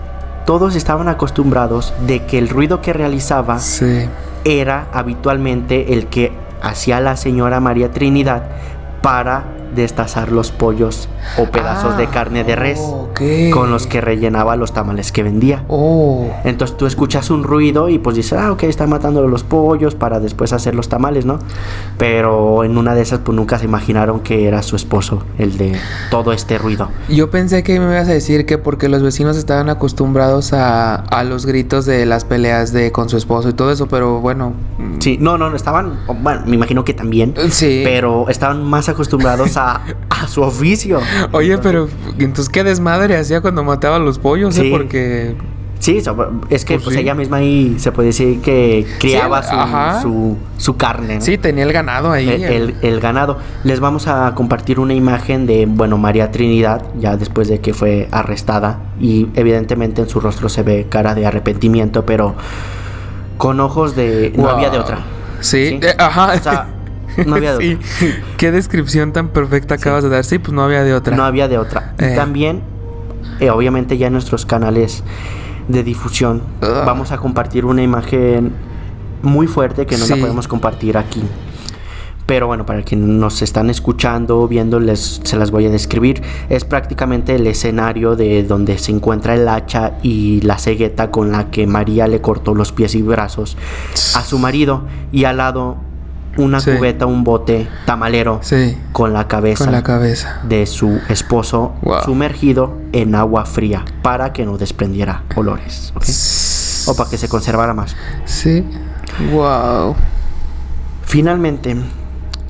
todos estaban acostumbrados de que el ruido que realizaba era habitualmente el que hacía la señora María Trinidad para destazar los pollos o pedazos de carne de res con los que rellenaba los tamales que vendía. Entonces tú escuchas un ruido y pues dices, ok, está matando los pollos para después hacer los tamales, ¿no? Pero en una de esas pues nunca se imaginaron que era su esposo el de todo este ruido. Yo pensé que me ibas a decir que porque los vecinos estaban acostumbrados a los gritos de las peleas con su esposo y todo eso, pero bueno. Sí, no, estaban, bueno, me imagino que también, pero estaban más acostumbrados a su oficio. Oye, pero entonces qué desmadre hacía cuando mataba a los pollos, porque... Sí, es que pues ella misma ahí se puede decir que criaba su carne, ¿no? Sí, tenía el ganado ahí. El ganado. Les vamos a compartir una imagen de, María Trinidad, ya después de que fue arrestada. Y evidentemente en su rostro se ve cara de arrepentimiento, pero con ojos de... No había de otra. Sí. O sea, no había de otra. Qué descripción tan perfecta acabas de dar. Sí, pues no había de otra. No había de otra. Y también, obviamente ya en nuestros canales de difusión vamos a compartir una imagen muy fuerte que no la podemos compartir aquí. Pero bueno, para quienes nos están escuchando, viendo, se las voy a describir. Es prácticamente el escenario de donde se encuentra el hacha y la cegueta con la que María le cortó los pies y brazos a su marido. Y al lado una cubeta, un bote tamalero con la cabeza de su esposo sumergido en agua fría para que no desprendiera olores, o para que se conservara más. Finalmente,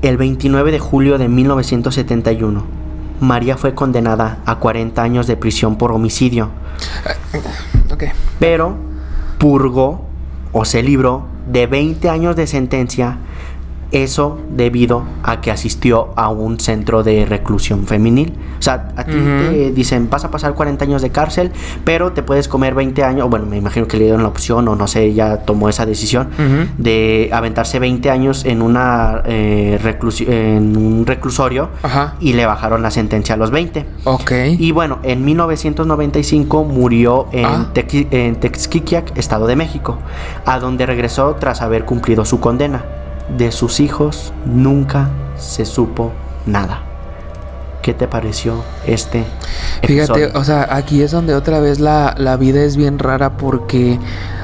el 29 de julio de 1971, María fue condenada a 40 años de prisión por homicidio. Pero purgó o se libró de 20 años de sentencia. Eso debido a que asistió a un centro de reclusión femenil. O sea, a ti te dicen, vas a pasar 40 años de cárcel, pero te puedes comer 20 años. Bueno, me imagino que le dieron la opción, o no sé, ella tomó esa decisión de aventarse 20 años en en un reclusorio y le bajaron la sentencia a los 20. Y bueno, en 1995 murió en Texquiquiac, Estado de México, a donde regresó tras haber cumplido su condena. De sus hijos nunca se supo nada. ¿Qué te pareció este episodio? Fíjate, o sea, aquí es donde otra vez la vida es bien rara, porque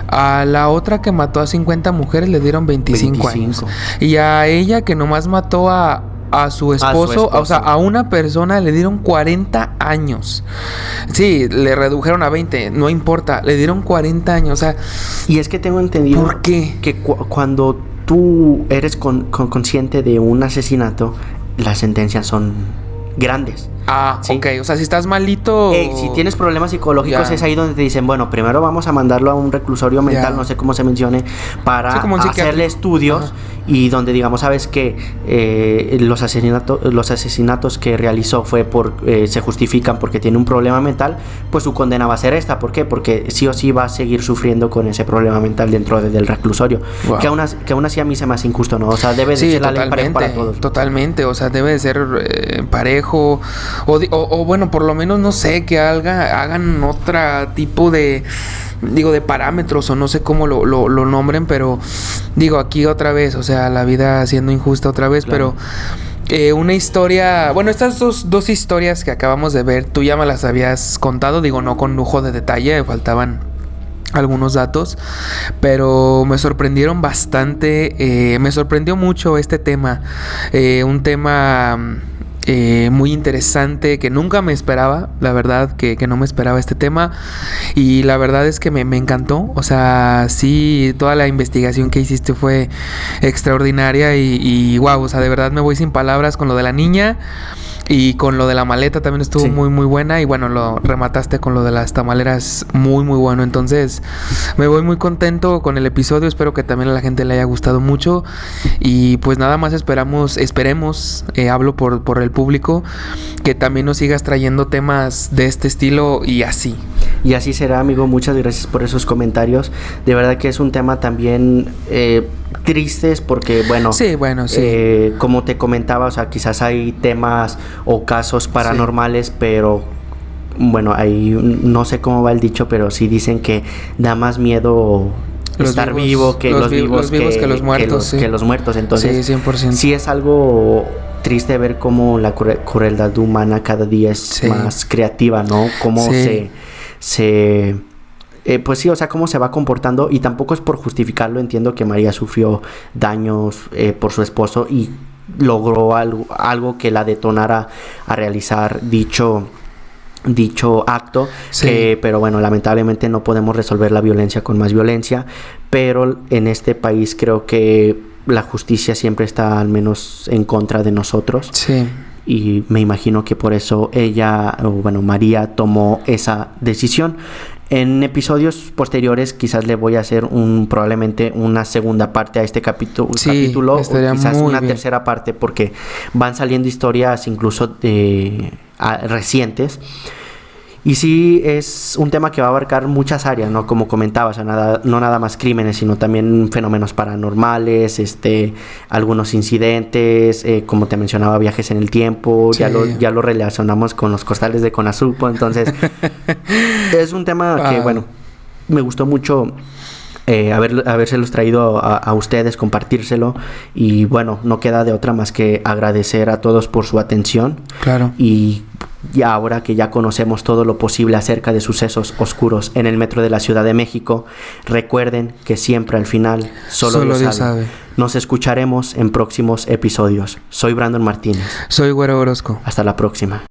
a la otra que mató a 50 mujeres le dieron 25 años. Y a ella que nomás mató a su esposo, o sea, a una persona le dieron 40 años. Sí, le redujeron a 20, no importa, le dieron 40 años, o sea... Y es que tengo entendido... ¿Por qué? Que cuando tú eres consciente de un asesinato, las sentencias son grandes. Ah, ¿sí? ok. O sea, si estás malito... Si tienes problemas psicológicos, Ya. es ahí donde te dicen, bueno, primero vamos a mandarlo a un reclusorio mental, Ya. no sé cómo se mencione, para Sí, como un hacerle psiquiátrico. estudios. Ajá. Y donde digamos, sabes que los asesinatos que realizó se justifican porque tiene un problema mental, pues su condena va a ser esta. ¿Por qué? Porque sí o sí va a seguir sufriendo con ese problema mental dentro del reclusorio. Wow. Que aún así a mí se me hace injusto, ¿no? O sea, debe de ser la ley parejo para todos. Totalmente, o sea, debe de ser parejo, o bueno, por lo menos, no sé, que hagan otro tipo de parámetros, o no sé cómo lo nombren, pero digo, aquí otra vez, o sea, la vida siendo injusta otra vez, Claro. pero una historia, bueno, estas dos historias que acabamos de ver, tú ya me las habías contado, digo, no con lujo de detalle, faltaban algunos datos, pero me sorprendieron bastante, me sorprendió mucho este tema, un tema muy interesante que nunca me esperaba, la verdad que no me esperaba este tema, y la verdad es que me encantó, o sea, sí, toda la investigación que hiciste fue extraordinaria y wow, o sea, de verdad me voy sin palabras con lo de la niña. Y con lo de la maleta también estuvo Sí. muy buena. Y bueno, lo remataste con lo de las tamaleras muy bueno. Entonces me voy muy contento con el episodio. Espero que también a la gente le haya gustado mucho. Y pues nada más esperemos, hablo por el público, que también nos sigas trayendo temas de este estilo y así. Y así será, amigo. Muchas gracias por esos comentarios. De verdad que es un tema también tristes porque, bueno, Sí, como te comentaba, o sea, quizás hay temas o casos paranormales, pero bueno, ahí no sé cómo va el dicho, pero sí dicen que da más miedo estar vivo que los vivos que los muertos. que los muertos. Entonces, sí, 100%. sí es algo triste ver cómo la crueldad humana cada día es más creativa, ¿no? Cómo pues sí, o sea, cómo se va comportando, y tampoco es por justificarlo. Entiendo que María sufrió daños por su esposo y logró algo que la detonara a realizar dicho acto, pero bueno, lamentablemente no podemos resolver la violencia con más violencia, pero en este país creo que la justicia siempre está al menos en contra de nosotros. Sí. Y me imagino que por eso María tomó esa decisión. En episodios posteriores quizás le voy a hacer probablemente una segunda parte a este capítulo, o quizás una tercera parte, porque van saliendo historias incluso recientes. Y sí, es un tema que va a abarcar muchas áreas, ¿no? Como comentaba, o sea, no nada más crímenes, sino también fenómenos paranormales, algunos incidentes, como te mencionaba, viajes en el tiempo. Sí. Ya lo relacionamos con los costales de Conasupo. Entonces, es un tema que, bueno, me gustó mucho habérselos traído a ustedes, compartírselo. Y bueno, no queda de otra más que agradecer a todos por su atención. Claro. Y ahora que ya conocemos todo lo posible acerca de sucesos oscuros en el metro de la Ciudad de México, recuerden que siempre al final solo Dios sabe. Nos escucharemos en próximos episodios. Soy Brandon Martínez. Soy Güero Orozco. Hasta la próxima.